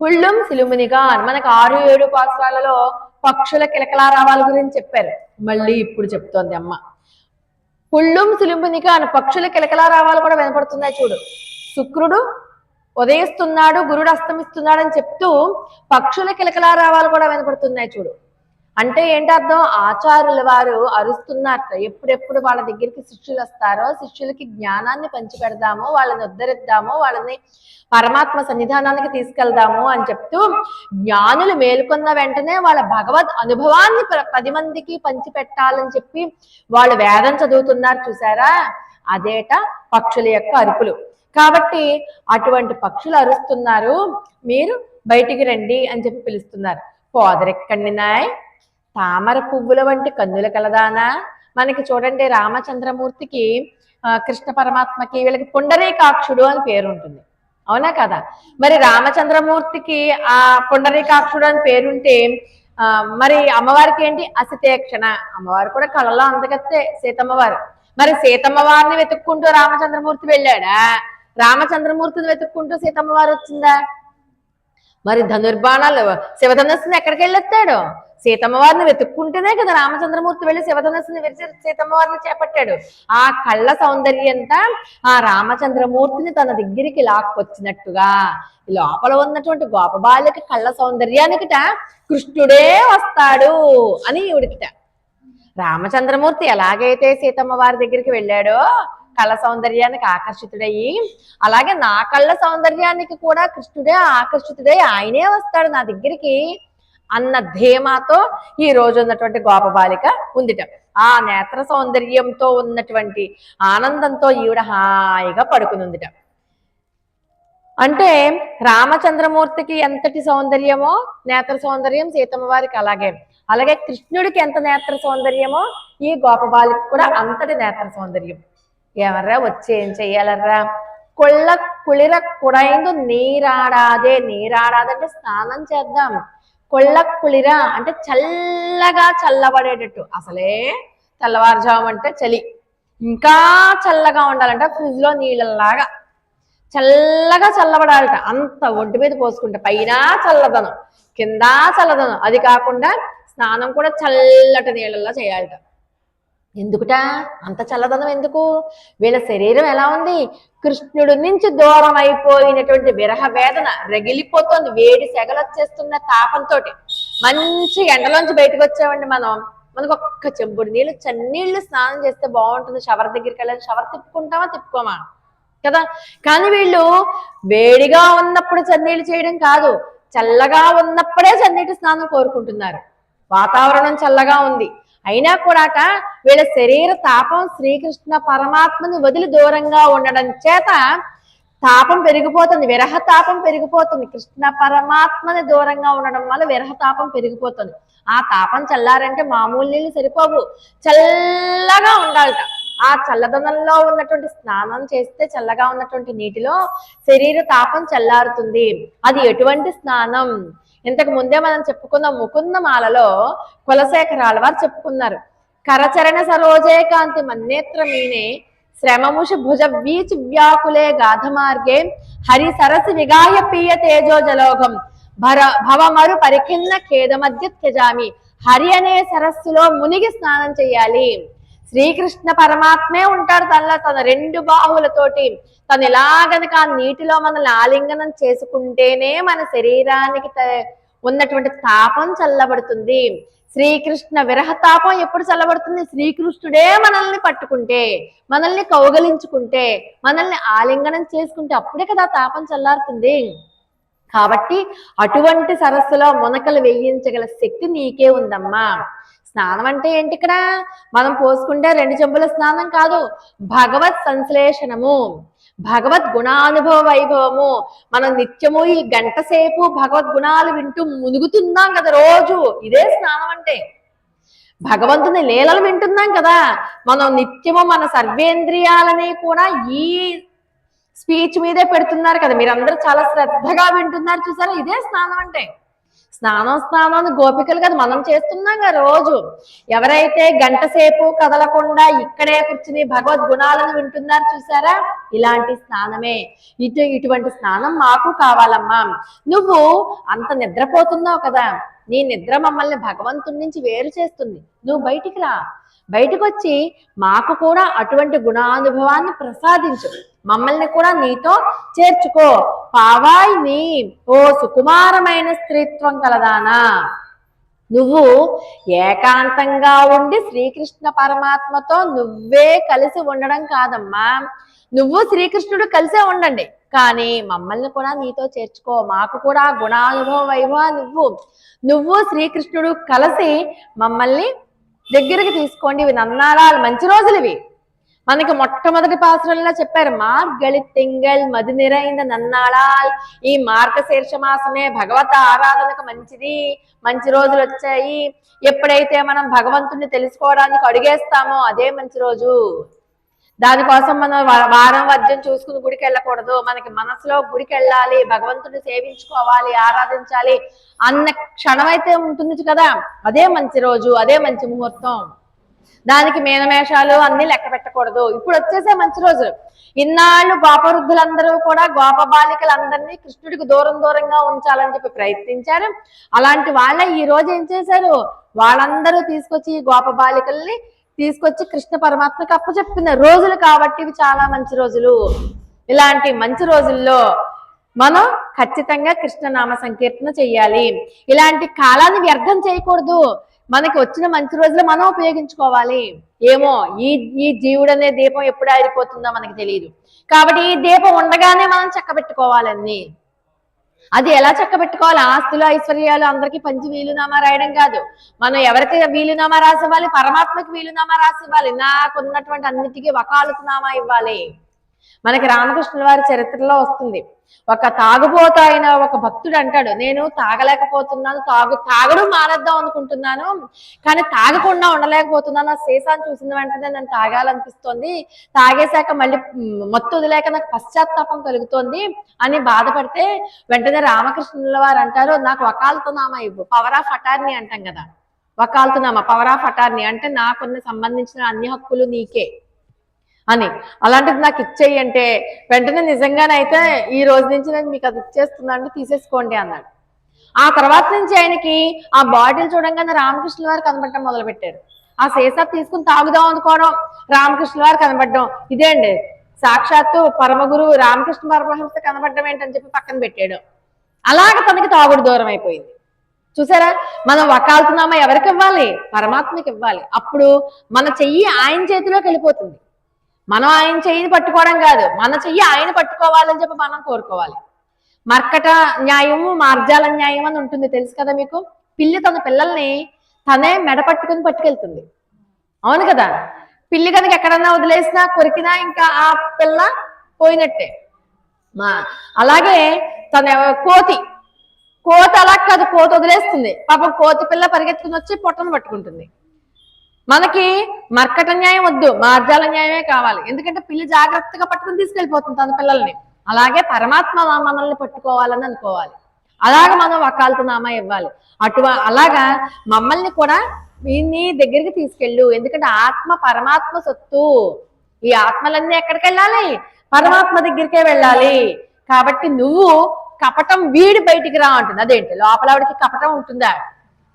పుళ్ళుం సిలుమునిగా మనకు 6-7 పాసురాలలో పక్షుల కిలకలారావాల గురించి చెప్పారు. మళ్ళీ ఇప్పుడు చెప్తోంది అమ్మ. పుళ్ళుం సిలుమునిగా అని పక్షుల కిలకలారావాలు కూడా వినపడుతున్నాయి చూడు. శుక్రుడు ఉదయిస్తున్నాడు, గురుడు అస్తమిస్తున్నాడు అని చెప్తూ పక్షుల కిలకలారావాలు కూడా వినపడుతున్నాయి చూడు. అంటే ఏంటి అర్థం? ఆచార్యుల వారు అరుస్తున్నారట. ఎప్పుడెప్పుడు వాళ్ళ దగ్గరికి శిష్యులు వస్తారో శిష్యులకి జ్ఞానాన్ని పంచిపెడదాము, వాళ్ళని ఉద్ధరిద్దాము, వాళ్ళని పరమాత్మ సన్నిధానానికి తీసుకెళ్దాము అని చెప్తూ జ్ఞానులు మేలుకున్న వెంటనే వాళ్ళ భగవద్ అనుభవాన్ని 10 మందికి పంచిపెట్టాలని చెప్పి వాళ్ళు వేదం చదువుతున్నారు చూసారా. అదేట పక్షుల యొక్క అరుపులు. కాబట్టి అటువంటి పక్షులు అరుస్తున్నారు, మీరు బయటికి రండి అని చెప్పి పిలుస్తున్నారు. పోదరెక్కండి నాయ్, తామర పువ్వుల వంటి కన్నుల కలదానా. మనకి చూడండి, రామచంద్రమూర్తికి కృష్ణ పరమాత్మకి వీళ్ళకి పుండరీకాక్షుడు అని పేరు ఉంటుంది, అవునా కదా. మరి రామచంద్రమూర్తికి ఆ పుండరీకాక్షుడు అని పేరుంటే మరి అమ్మవారికి ఏంటి? అసితేక్షణ. అమ్మవారు కూడా కళలో అందగత్తే సీతమ్మవారు. మరి సీతమ్మవారిని వెతుక్కుంటూ రామచంద్రమూర్తి వెళ్ళాడా? రామచంద్రమూర్తిని వెతుక్కుంటూ సీతమ్మవారు వచ్చిందా? మరి ధనుర్బాణాలు శివధనస్సుని ఎక్కడికి వెళ్ళొస్తాడు? సీతమ్మవారిని వెతుక్కుంటేనే కదా రామచంద్రమూర్తి వెళ్ళి శివధనస్సుని విరిచి సీతమ్మవారిని చేపట్టాడు. ఆ కళ్ళ సౌందర్యంతా ఆ రామచంద్రమూర్తిని తన దగ్గరికి లాక్కొచ్చినట్టుగా లోపల ఉన్నటువంటి గోపబాలిక కళ్ళ సౌందర్యానికిట కృష్ణుడే వస్తాడు అని ఈవిడికిట. రామచంద్రమూర్తి ఎలాగైతే సీతమ్మ వారి దగ్గరికి వెళ్ళాడో కళ్ళ సౌందర్యానికి ఆకర్షితుడయ్యి, అలాగే నా కళ్ళ సౌందర్యానికి కూడా కృష్ణుడే ఆకర్షితుడై ఆయనే వస్తాడు నా దగ్గరికి అన్న ధీమాతో ఈ రోజు ఉన్నటువంటి గోపబాలిక ఉందిట. ఆ నేత్ర సౌందర్యంతో ఉన్నటువంటి ఆనందంతో ఈవిడ హాయిగా పడుకునుందిట. అంటే రామచంద్రమూర్తికి ఎంతటి సౌందర్యమో నేత్ర సౌందర్యం సీతమ్మ వారికి అలాగే కృష్ణుడికి ఎంత నేత్ర సౌందర్యమో ఈ గోపబాలికి కూడా అంతటి నేత్ర సౌందర్యం. ఎవర్రా వచ్చి ఏం చెయ్యాలర్రా? కుళిర కుడైందు నీరాడాదంటే స్నానం చేద్దాం. కుళిర అంటే చల్లగా చల్లబడేటట్టు. అసలే తెల్లవారుజాము అంటే చలి, ఇంకా చల్లగా ఉండాలంటే ఫ్రిడ్జ్ లో నీళ్ళలాగా చల్లగా చల్లబడాలట. అంత ఒంటి మీద పోసుకుంటే పైన చల్లదనం కింద చల్లదనం. అది కాకుండా స్నానం కూడా చల్లటి నీళ్ళల్లో చేయాలట. ఎందుకుట అంత చల్లదనం? ఎందుకు? వీళ్ళ శరీరం ఎలా ఉంది? కృష్ణుడి నుంచి దూరం అయిపోయినటువంటి విరహ వేదన రగిలిపోతుంది, వేడి సెగలొచ్చేస్తున్న తాపంతో. మంచి ఎండలోంచి బయటకు వచ్చామండి మనం, మనకు ఒక్క చెంబుడు నీళ్ళు చన్నీళ్ళు స్నానం చేస్తే బాగుంటుంది. షవర్ దగ్గరికి వెళ్ళాలి, షవర్ తిప్పుకుంటామా తిప్పుకోమా కదా. కానీ వీళ్ళు వేడిగా ఉన్నప్పుడు చన్నీళ్ళు చేయడం కాదు, చల్లగా ఉన్నప్పుడే చన్నీటి స్నానం కోరుకుంటున్నారు. వాతావరణం చల్లగా ఉంది అయినా కూడాట వీళ్ళ శరీర తాపం శ్రీకృష్ణ పరమాత్మని వదిలి దూరంగా ఉండడం చేత తాపం పెరిగిపోతుంది, విరహ తాపం పెరిగిపోతుంది. కృష్ణ పరమాత్మని దూరంగా ఉండడం వల్ల విరహ తాపం పెరిగిపోతుంది. ఆ తాపం చల్లారంటే మామూలు నీళ్ళు సరిపోవు, చల్లగా ఉండాలట. ఆ చల్లదనంలో ఉన్నటువంటి స్నానం చేస్తే చల్లగా ఉన్నటువంటి నీటిలో శరీర తాపం చల్లారుతుంది. అది ఎటువంటి స్నానం? ఇంతకు ముందే మనం చెప్పుకున్న ముకుందమాలలో కులశేఖరాల వారు చెప్పుకున్నారు. కరచరణ సరోజే కాంతి మన్నేత్ర మీనే శ్రమముషి భుజ వీచి వ్యాకులే గాధమార్గే హరి సరసి విగాయ పీయ తేజో జలోగం భవమరు పరిఖిన్న ఖేద మధ్య త్యజామి. హరి అనే సరస్సులో మునిగి స్నానం చేయాలి. శ్రీకృష్ణ పరమాత్మే ఉంటాడు తనలో, తన రెండు బాహువులతోటి. తను ఎలా గనక ఆ నీటిలో మనల్ని ఆలింగనం చేసుకుంటేనే మన శరీరానికి ఉన్నటువంటి తాపం చల్లబడుతుంది. శ్రీకృష్ణ విరహతాపం ఎప్పుడు చల్లబడుతుంది? శ్రీకృష్ణుడే మనల్ని పట్టుకుంటే, మనల్ని కౌగలించుకుంటే, మనల్ని ఆలింగనం చేసుకుంటే అప్పుడే కదా తాపం చల్లారుతుంది. కాబట్టి అటువంటి సరస్సులో మునకలు వేయించగల శక్తి నీకే ఉందమ్మా. స్నానం అంటే ఏంటి? ఇక్కడ మనం పోసుకుంటే 2 చెంబుల స్నానం కాదు, భగవత్ సంశ్లేషణము, భగవద్ గుణానుభవ వైభవము. మనం నిత్యము ఈ గంట సేపు భగవద్గుణాలు వింటూ మునుగుతున్నాం కదా రోజు. ఇదే స్నానం అంటే. భగవంతుని లీలలు వింటున్నాం కదా. మనం నిత్యము మన సర్వేంద్రియాలని కూడా ఈ స్పీచ్ మీదే పెడుతున్నారు కదా. మీరందరూ చాలా శ్రద్ధగా వింటున్నారు చూసారా. ఇదే స్నానం అంటే. స్నానం గోపికలు కదా మనం చేస్తున్నాం కదా రోజు. ఎవరైతే గంట సేపు కదలకుండా ఇక్కడే కూర్చుని భగవద్గుణాలను వింటున్నారు చూసారా, ఇలాంటి స్నానమే. ఇటువంటి స్నానం మాకు కావాలమ్మా. నువ్వు అంత నిద్రపోతున్నావు కదా, నీ నిద్ర మమ్మల్ని భగవంతుడి నుంచి వేరు చేస్తుంది. నువ్వు బయటికి రా, బయటకు వచ్చి మాకు కూడా అటువంటి గుణానుభవాన్ని ప్రసాదించు, మమ్మల్ని కూడా నీతో చేర్చుకో. పావాయ్ నీ ఓ సుకుమారమైన స్త్రీత్వం కలదానా, నువ్వు ఏకాంతంగా ఉండి శ్రీకృష్ణ పరమాత్మతో నువ్వే కలిసి ఉండడం కాదమ్మా, నువ్వు శ్రీకృష్ణుడు కలిసే ఉండండి, కానీ మమ్మల్ని కూడా నీతో చేర్చుకో. మాకు కూడా గుణానుభవ వైభవ నువ్వు శ్రీకృష్ణుడు కలిసి మమ్మల్ని దగ్గరికి తీసుకోండి. ఇవి నన్నారాలు మంచి రోజులు ఇవి. మనకి మొట్టమొదటి పాసురంలో చెప్పారు, మార్గళి తింగల్ మది నిరైంద నన్నాళాల్. ఈ మార్గశీర్ష మాసమే భగవత ఆరాధనకు మంచిది, మంచి రోజులు వచ్చాయి. ఎప్పుడైతే మనం భగవంతుడిని తెలుసుకోవడానికి అడుగేస్తామో అదే మంచి రోజు. దానికోసం మనం వారం వర్జం చూసుకుని గుడికి వెళ్ళకూడదు. మనకి మనసులో గుడికి వెళ్ళాలి, భగవంతుడిని సేవించుకోవాలి, ఆరాధించాలి అన్న క్షణమైతే ఉంటుంది కదా, అదే మంచి రోజు, అదే మంచి ముహూర్తం. దానికి మీనమేషాలు అన్ని లెక్క పెట్టకూడదు. ఇప్పుడు వచ్చేసే మంచి రోజులు. ఇన్నాళ్ళు గోపవృద్ధులందరూ కూడా గోప బాలికలందరినీ కృష్ణుడికి దూరంగా ఉంచాలని చెప్పి ప్రయత్నించారు. అలాంటి వాళ్ళ ఈ రోజు ఏం చేశారు, వాళ్ళందరూ తీసుకొచ్చి ఈ గోప బాలికల్ని తీసుకొచ్చి కృష్ణ పరమాత్మకి అప్పచెప్పిన రోజులు కాబట్టి ఇవి చాలా మంచి రోజులు. ఇలాంటి మంచి రోజుల్లో మనం ఖచ్చితంగా కృష్ణనామ సంకీర్తన చెయ్యాలి. ఇలాంటి కాలాన్ని వ్యర్థం చేయకూడదు. మనకి వచ్చిన మంచి రోజులు మనం ఉపయోగించుకోవాలి. ఏమో ఈ జీవుడు అనే దీపం ఎప్పుడు ఆరిపోతుందో మనకి తెలియదు. కాబట్టి ఈ దీపం ఉండగానే మనం చక్కబెట్టుకోవాలన్నీ. అది ఎలా చక్కబెట్టుకోవాలి? ఆస్తులు ఐశ్వర్యాలు అందరికీ పంచి వీలునామా రాయడం కాదు. మనం ఎవరికి వీలునామా రాసివ్వాలి? పరమాత్మకి వీలునామా రాసివ్వాలి. నాకున్నటువంటి అన్నిటికీ వకాలతునామా ఇవ్వాలి. మనకి రామకృష్ణుల వారి చరిత్రలో వస్తుంది, ఒక తాగుబోతు అయిన ఒక భక్తుడు అంటాడు, నేను తాగలేకపోతున్నాను, తాగడం మానేద్దాం అనుకుంటున్నాను, కానీ తాగకుండా ఉండలేకపోతున్నాను. ఆ సీసాన్ని చూసిన వెంటనే నేను తాగాలనిపిస్తోంది, తాగేశాక మళ్ళీ మత్తు వదిలేక నాకు పశ్చాత్తాపం కలుగుతోంది అని బాధపడితే వెంటనే రామకృష్ణుల వారు అంటారు, నాకు వకాలతునామా ఇవ్వు. పవర్ ఆఫ్ అటార్నీ అంటాం కదా, వకాలతునామా పవర్ ఆఫ్ అటార్నీ అంటే నాకున్న సంబంధించిన అన్ని హక్కులు నీకే అని. అలాంటిది నాకు ఇచ్చేయి అంటే వెంటనే నిజంగానైతే ఈ రోజు నుంచి నేను మీకు అది ఇచ్చేస్తున్నాను, తీసేసుకోండి అన్నాడు. ఆ తర్వాత నుంచి ఆయనకి ఆ బాటిల్ చూడంగానే రామకృష్ణుల వారు కనబడటం మొదలు పెట్టారు. ఆ సీసా తీసుకుని తాగుదాం అనుకోవడం, రామకృష్ణుల వారు కనబడడం, ఇదే అండి సాక్షాత్తు పరమగురు రామకృష్ణ పరమహంస కనబడడం ఏంటని చెప్పి పక్కన పెట్టాడు. అలాగ తనకి తాగుడు దూరం అయిపోయింది. చూసారా, మనం వకాల్తునామా ఎవరికి ఇవ్వాలి? పరమాత్మకి ఇవ్వాలి. అప్పుడు మన చెయ్యి ఆయన చేతిలోకి వెళ్ళిపోతుంది. మనం ఆయన చెయ్యిని పట్టుకోవడం కాదు, మన చెయ్యి ఆయన పట్టుకోవాలని చెప్పి మనం కోరుకోవాలి. మర్కట న్యాయము మార్జాల న్యాయం అని ఉంటుంది, తెలుసు కదా మీకు. పిల్లి తన పిల్లల్ని తనే మెడ పట్టుకుని పట్టుకెళ్తుంది, అవును కదా. పిల్లి కనుక ఎక్కడన్నా వదిలేసినా కొరికినా ఇంకా ఆ పిల్ల పోయినట్టే. అలాగే తన కోతి అలా కాదు, కోతి వదిలేస్తుంది, పాపం కోతి పిల్ల పరిగెత్తుకుని వచ్చి పొట్టను పట్టుకుంటుంది. మనకి మర్కట న్యాయం వద్దు, మార్జాల న్యాయమే కావాలి. ఎందుకంటే పిల్లి జాగ్రత్తగా పట్టుకుని తీసుకెళ్ళిపోతుంది తన పిల్లల్ని. అలాగే పరమాత్మ మనల్ని పట్టుకోవాలని అనుకోవాలి. అలాగ మనం వకాల్తునామా ఇవ్వాలి. అలాగా మమ్మల్ని కూడా నీ దగ్గరికి తీసుకెళ్ళు. ఎందుకంటే ఆత్మ పరమాత్మ సొత్తు. ఈ ఆత్మలన్నీ ఎక్కడికి వెళ్ళాలి? పరమాత్మ దగ్గరికే వెళ్ళాలి. కాబట్టి నువ్వు కపటం వీడి బయటికి రా అంటుంది. అదేంటి, లోపల ఆవిడకి కపటం ఉంటుందా?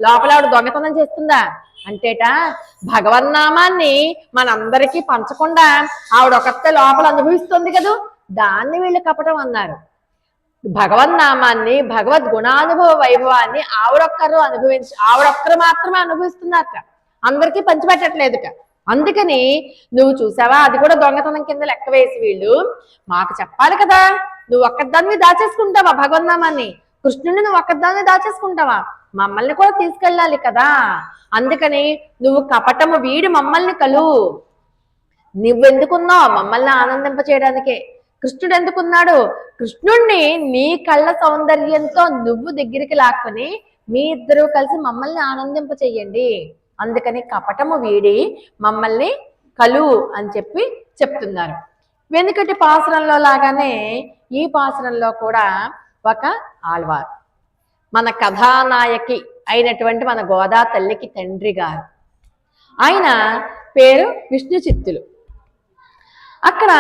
లోపల ఆవిడ దొంగతనం చేస్తుందా అంటేట, భగవన్నామాన్ని మనందరికీ పంచకుండా ఆవిడ ఒకతే లోపల అనుభవిస్తుంది కదా, దాన్ని వీళ్ళు కపటం అన్నారు. భగవన్నామాన్ని, భగవద్ గుణానుభవ వైభవాన్ని ఆవిడొక్కరు మాత్రమే అనుభవిస్తున్నారట, అందరికీ పంచిపెట్టట్లేదుట. అందుకని నువ్వు చూసావా, అది కూడా దొంగతనం కింద లెక్క వేసి వీళ్ళు మాకు చెప్పాలి కదా. నువ్వు ఒక్కదాన్ని దాచేసుకుంటావా భగవన్నామాన్ని? కృష్ణుని నువ్వు ఒక్కదాన్ని దాచేసుకుంటావా? మమ్మల్ని కూడా తీసుకెళ్ళాలి కదా. అందుకని నువ్వు కపటము వీడి మమ్మల్ని కలు. నువ్వెందుకున్నావు? మమ్మల్ని ఆనందింప చేయడానికే. కృష్ణుడు ఎందుకున్నాడు? కృష్ణుణ్ణి నీ కళ్ళ సౌందర్యంతో నువ్వు దగ్గరికి లాక్కుని మీ ఇద్దరు కలిసి మమ్మల్ని ఆనందింప చెయ్యండి. అందుకని కపటము వీడి మమ్మల్ని కలు అని చెప్పి చెప్తున్నారు. వెనుకటి పాసురంలో లాగానే ఈ పాసురంలో కూడా ఒక ఆళ్వార్, మన కథానాయకి అయినటువంటి మన గోదా తల్లికి తండ్రి గారు. ఆయన పేరు విష్ణు చిత్తులు. అక్కడ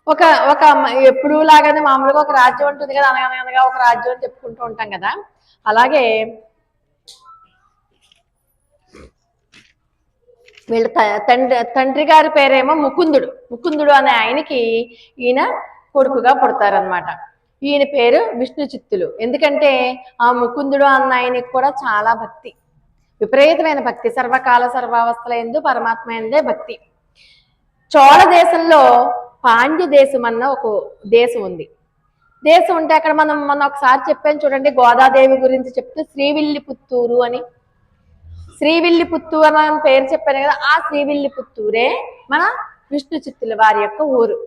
ఒక ఒక ఎప్పుడు లాగానే మామూలుగా ఒక రాజ్యం ఉంటుంది కదా, అనగా ఒక రాజ్యం అని చెప్పుకుంటూ ఉంటాం కదా. అలాగే వీళ్ళ తండ్రి గారి పేరేమో ముకుందుడు అనే ఆయనకి ఈయన కొడుకుగా పుడతారనమాట. ఈయన పేరు విష్ణు చిత్తులు. ఎందుకంటే ఆ ముకుందుడు అన్న ఆయనకి కూడా చాలా భక్తి, విపరీతమైన భక్తి. సర్వకాల సర్వావస్థల యందు పరమాత్మ యందే భక్తి. చోళ దేశంలో పాండ్య దేశం అన్న ఒక దేశం ఉంది. దేశం ఉంటే అక్కడ మనం ఒకసారి చెప్పాను చూడండి, గోదాదేవి గురించి చెప్తే శ్రీవిల్లిపుత్తూరు అని. శ్రీవిల్లిపుత్తూరు అని పేరు చెప్పాను కదా, ఆ శ్రీవిల్లిపుత్తూరే మన విష్ణు చిత్తుల వారి యొక్క ఊరు.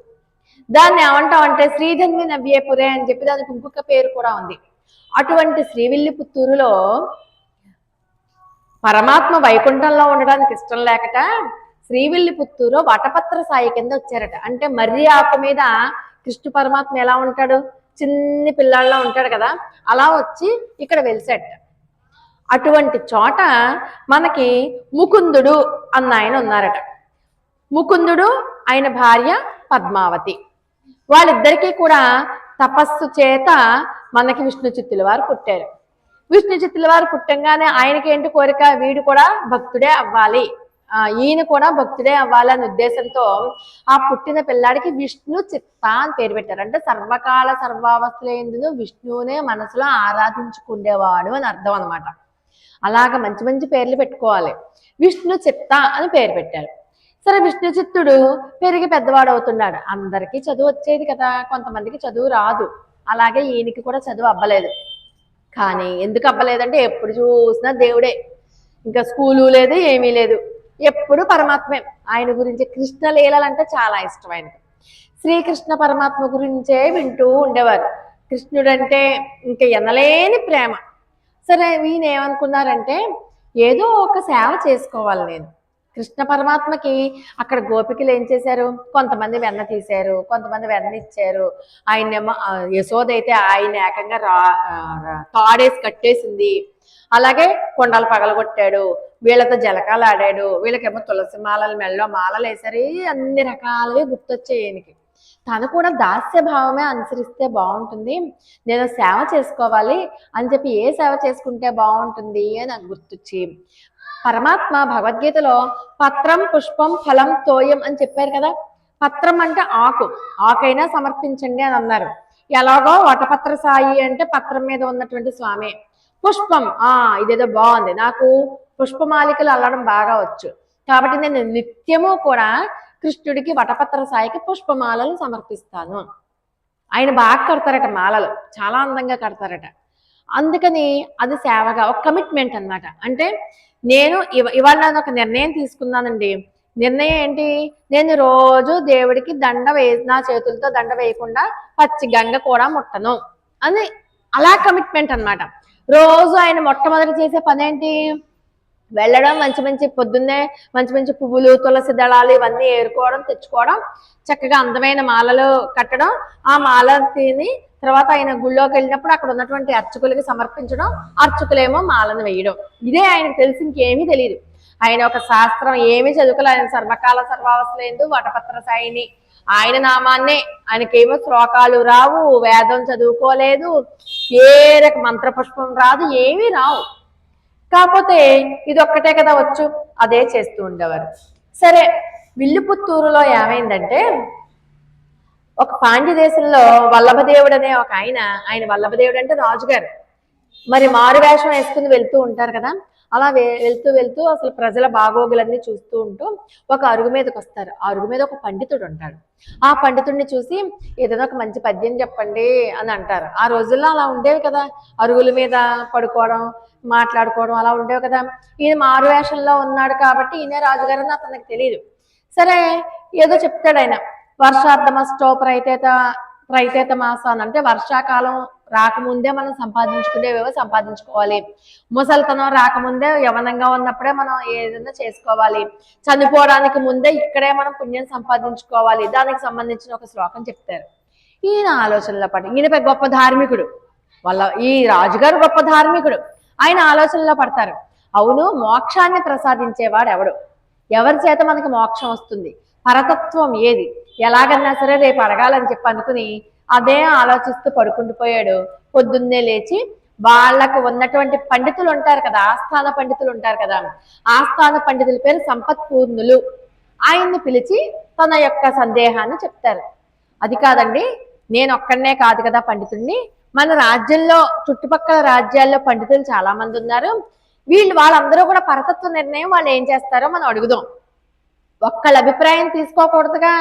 దాన్ని ఏమంటామంటే శ్రీధన్వి నవ్యేపురే అని చెప్పి దానికి ఇంకొక పేరు కూడా ఉంది. అటువంటి శ్రీవిల్లిపుత్తూరులో పరమాత్మ వైకుంఠంలో ఉండడానికి ఇష్టం లేకట శ్రీవిల్లిపుత్తూరు వటపత్ర సాయి కింద వచ్చారట. అంటే మర్రి ఆకు మీద కృష్ణ పరమాత్మ ఎలా ఉంటాడు, చిన్ని పిల్లాళ్ళ ఉంటాడు కదా, అలా వచ్చి ఇక్కడ వెలిసాట. అటువంటి చోట మనకి ముకుందుడు అన్న ఆయన ఉన్నారట. ముకుందుడు ఆయన భార్య పద్మావతి. వాళ్ళిద్దరికీ కూడా తపస్సు చేత మనకి విష్ణు చిత్తుల వారు పుట్టారు. విష్ణు చిత్తుల వారు పుట్టంగానే ఆయనకి ఏంటి కోరిక, వీడు కూడా భక్తుడే అవ్వాలి, ఈయన కూడా భక్తుడే అవ్వాలి అనే ఉద్దేశంతో ఆ పుట్టిన పిల్లాడికి విష్ణు చిత్త అని పేరు పెట్టారు. అంటే సర్వకాల సర్వావస్థలందు విష్ణువునే మనసులో ఆరాధించుకునేవాడు అని అర్థం అనమాట. అలాగ మంచి మంచి పేర్లు పెట్టుకోవాలి. విష్ణు చిత్త అని పేరు పెట్టారు. సరే, విష్ణు చిత్తుడు పెరిగి పెద్దవాడు అవుతున్నాడు. అందరికీ చదువు వచ్చేది కదా, కొంతమందికి చదువు రాదు. అలాగే ఈయనకి కూడా చదువు అవ్వలేదు. కానీ ఎందుకు అవ్వలేదంటే ఎప్పుడు చూసినా దేవుడే, ఇంకా స్కూలు లేదు, ఏమీ లేదు, ఎప్పుడు పరమాత్మే. ఆయన గురించి కృష్ణ లీలలంటే చాలా ఇష్టం ఆయనకి. శ్రీకృష్ణ పరమాత్మ గురించే వింటూ ఉండేవారు. కృష్ణుడంటే ఇంకా ఎనలేని ప్రేమ. సరే, ఈయన ఏమనుకున్నారంటే ఏదో ఒక సేవ చేసుకోవాలి నేను. కృష్ణ పరమాత్మకి అక్కడ గోపికలు ఏం చేశారు, కొంతమంది వెన్న తీశారు, కొంతమంది వెన్న ఇచ్చారు. ఆయనేమో యశోద అయితే ఆయన ఏకంగా తాడేసి కట్టేసింది. అలాగే కొండలు పగలగొట్టాడు, వీళ్ళతో జలకాలు ఆడాడు, వీళ్ళకేమో తులసి మాలలు మెళ్ళలో మాలలు వేసారు. అన్ని రకాలుగా గుర్తొచ్చాయి ఈయనకి. తను కూడా దాస్య భావమే అనుసరిస్తే బాగుంటుంది, నేను సేవ చేసుకోవాలి అని చెప్పి ఏ సేవ చేసుకుంటే బాగుంటుంది అని నాకు గుర్తొచ్చి, పరమాత్మ భగవద్గీతలో పత్రం పుష్పం ఫలం తోయం అని చెప్పారు కదా. పత్రం అంటే ఆకైనా సమర్పించండి అని అన్నారు. ఎలాగో వటపత్ర సాయి అంటే పత్రం మీద ఉన్నటువంటి స్వామి, పుష్పం, ఇదేదో బాగుంది, నాకు పుష్పమాలికలు అల్లడం బాగా వచ్చు, కాబట్టి నేను నిత్యము కూడా కృష్ణుడికి వటపత్ర సాయికి పుష్పమాలలు సమర్పిస్తాను. ఆయన బాగా కడతారట మాలలు, చాలా అందంగా కడతారట. అందుకని అది సేవగా ఒక కమిట్మెంట్ అన్నమాట. అంటే నేను ఇవాళ నేను ఒక నిర్ణయం తీసుకున్నానండి. నిర్ణయం ఏంటి? నేను రోజు దేవుడికి నా చేతులతో దండ వేయకుండా పచ్చి గంగ కూడా ముట్టను అని, అలా కమిట్మెంట్ అన్నమాట. రోజు ఆయన మొట్టమొదటి చేసే పని ఏంటి? వెళ్ళడం, మంచి మంచి పొద్దున్నే మంచి మంచి పువ్వులు, తులసి దళాలు ఇవన్నీ ఏరుకోవడం, తెచ్చుకోవడం, చక్కగా అందమైన మాలలు కట్టడం, ఆ మాల తిని తర్వాత ఆయన గుళ్ళోకి వెళ్ళినప్పుడు అక్కడ ఉన్నటువంటి అర్చకులకి సమర్పించడం, అర్చకులేమో మాలను వేయడం. ఇదే ఆయనకు తెలిసి ఇంకేమీ తెలియదు. ఆయన ఒక శాస్త్రం ఏమీ చదువుకోలేదు. ఆయన సర్వకాల సర్వావస్థలందు వటపత్ర సాయిని, ఆయన నామాన్నే, ఆయనకేమో శ్లోకాలు రావు, వేదం చదువుకోలేదు, ఏ రక మంత్రపుష్పం రాదు, ఏమీ రావు. కాకపోతే ఇది ఒక్కటే కదా వచ్చు, అదే చేస్తూ ఉండేవారు. సరే, విల్లుపుత్తూరులో ఏమైందంటే, ఒక పాండ్య దేశంలో వల్లభదేవుడు అనే ఒక ఆయన వల్లభదేవుడు అంటే రాజుగారు, మరి మారు వేషం వేసుకుని వెళ్తూ ఉంటారు కదా. అలా వెళ్తూ వెళ్తూ అసలు ప్రజల బాగోగులన్నీ చూస్తూ ఉంటూ ఒక అరుగు మీదకి వస్తారు. ఆ అరుగు మీద ఒక పండితుడు ఉంటాడు. ఆ పండితుడిని చూసి ఏదైనా ఒక మంచి పద్యం చెప్పండి అని అంటారు. ఆ రోజుల్లో అలా ఉండేవి కదా, అరుగుల మీద పడుకోవడం, మాట్లాడుకోవడం అలా ఉండేవి కదా. ఈయన మారు వేషంలో ఉన్నాడు కాబట్టి ఈయన రాజుగారు అని అతనికి తెలియదు. సరే, ఏదో చెప్తాడు ఆయన. వర్షార్థమష్టో ప్రైతేత మాసాన్ని, అంటే వర్షాకాలం రాకముందే మనం సంపాదించుకునేవేవో సంపాదించుకోవాలి, ముసలితనం రాకముందే యవనంగా ఉన్నప్పుడే మనం ఏదైనా చేసుకోవాలి, చనిపోవడానికి ముందే ఇక్కడే మనం పుణ్యం సంపాదించుకోవాలి, దానికి సంబంధించిన ఒక శ్లోకం చెప్తారు. ఈయన ఆలోచనలో పడి, ఈయన గొప్ప ధార్మికుడు, ఈ రాజుగారు గొప్ప ధార్మికుడు, ఆయన ఆలోచనలో పడతారు. అవును, మోక్షాన్ని ప్రసాదించేవాడు ఎవడు, ఎవరి చేత మనకి మోక్షం వస్తుంది, పరతత్వం ఏది, ఎలాగన్నా సరే రేపు అడగాలని చెప్పి అనుకుని అదే ఆలోచిస్తూ పడుకుండిపోయాడు. పొద్దున్నే లేచి వాళ్ళకు ఉన్నటువంటి పండితులు ఉంటారు కదా, ఆస్థాన పండితులు ఉంటారు కదా, ఆస్థాన పండితుల పేరు సంపత్పూర్ణులు, ఆయన్ని పిలిచి తన యొక్క సందేహాన్ని చెప్తారు. అది కాదండి, నేను ఒక్కడనే కాదు కదా పండితుడిని, మన రాజ్యంలో చుట్టుపక్కల రాజ్యాల్లో పండితులు చాలా మంది ఉన్నారు, వాళ్ళందరూ కూడా పరతత్వ నిర్ణయం వాళ్ళు ఏం చేస్తారో మనం అడుగుదాం, ఒక్కళ్ళ అభిప్రాయం తీసుకోకూడదుగా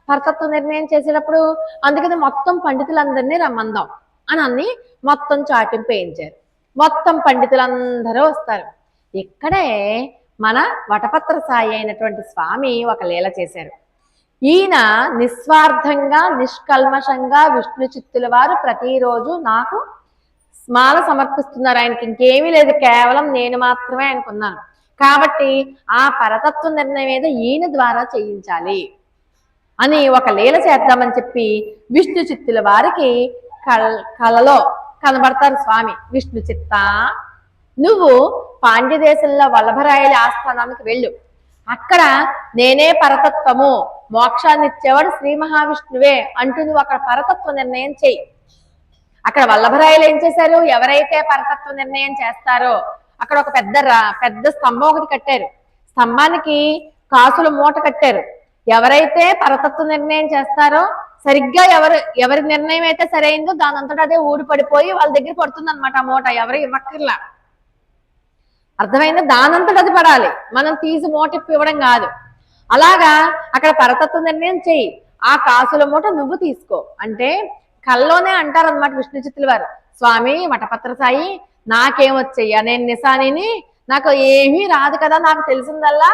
పరతత్వ నిర్ణయం చేసేటప్పుడు, అందుకని మొత్తం పండితులందరినీ రమ్మందాం అని మొత్తం చాటింపు వేయించారు. మొత్తం పండితులందరూ వస్తారు. ఇక్కడే మన వటపత్ర సాయి అయినటువంటి స్వామి ఒక లీల చేశారు. ఈయన నిస్వార్థంగా నిష్కల్మషంగా విష్ణు చిత్తుల వారు ప్రతిరోజు నాకు మాల సమర్పిస్తున్నారు. ఆయనకి ఇంకేమీ లేదు, కేవలం నేను మాత్రమే ఆయనకున్నాను కాబట్టి ఆ పరతత్వ నిర్ణయం ఏదో ఈయన ద్వారా చేయించాలి అని ఒక లీల చేద్దామని చెప్పి విష్ణు చిత్తుల వారికి కళలో కనబడతారు స్వామి. విష్ణు చిత్త, నువ్వు పాండ్య దేశంలో వల్లభరాయల ఆస్థానానికి వెళ్ళు, అక్కడ నేనే పరతత్వము, మోక్షాన్ని ఇచ్చేవాడు శ్రీ మహావిష్ణువే అంటూ నువ్వు అక్కడ పరతత్వ నిర్ణయం చెయ్యి. అక్కడ వల్లభరాయలు ఏం చేశారు, ఎవరైతే పరతత్వ నిర్ణయం చేస్తారో అక్కడ ఒక పెద్ద స్తంభం ఒకటి కట్టారు, స్తంభానికి కాసుల మూట కట్టారు. ఎవరైతే పరతత్వ నిర్ణయం చేస్తారో సరిగ్గా ఎవరి నిర్ణయం అయితే సరైందో దాని అంతటా అదే ఊడి పడిపోయి వాళ్ళ దగ్గర పడుతుంది అనమాట ఆ మూట, ఎవరు ఇవ్వక్కర్లా. అర్థమైందా? దానంతటా అది పడాలి, మనం తీసి మూట ఇవ్వడం కాదు. అలాగా అక్కడ పరతత్వ నిర్ణయం చెయ్యి, ఆ కాసుల మూట నువ్వు తీసుకో అంటే కల్లోనే అంటారనమాట విష్ణు చిత్తుల వారు, స్వామి వటపత్ర సాయి నాకేమొచ్చయ్యా, నేను నిశానిని, నాకు ఏమీ రాదు కదా, నాకు తెలిసిందల్లా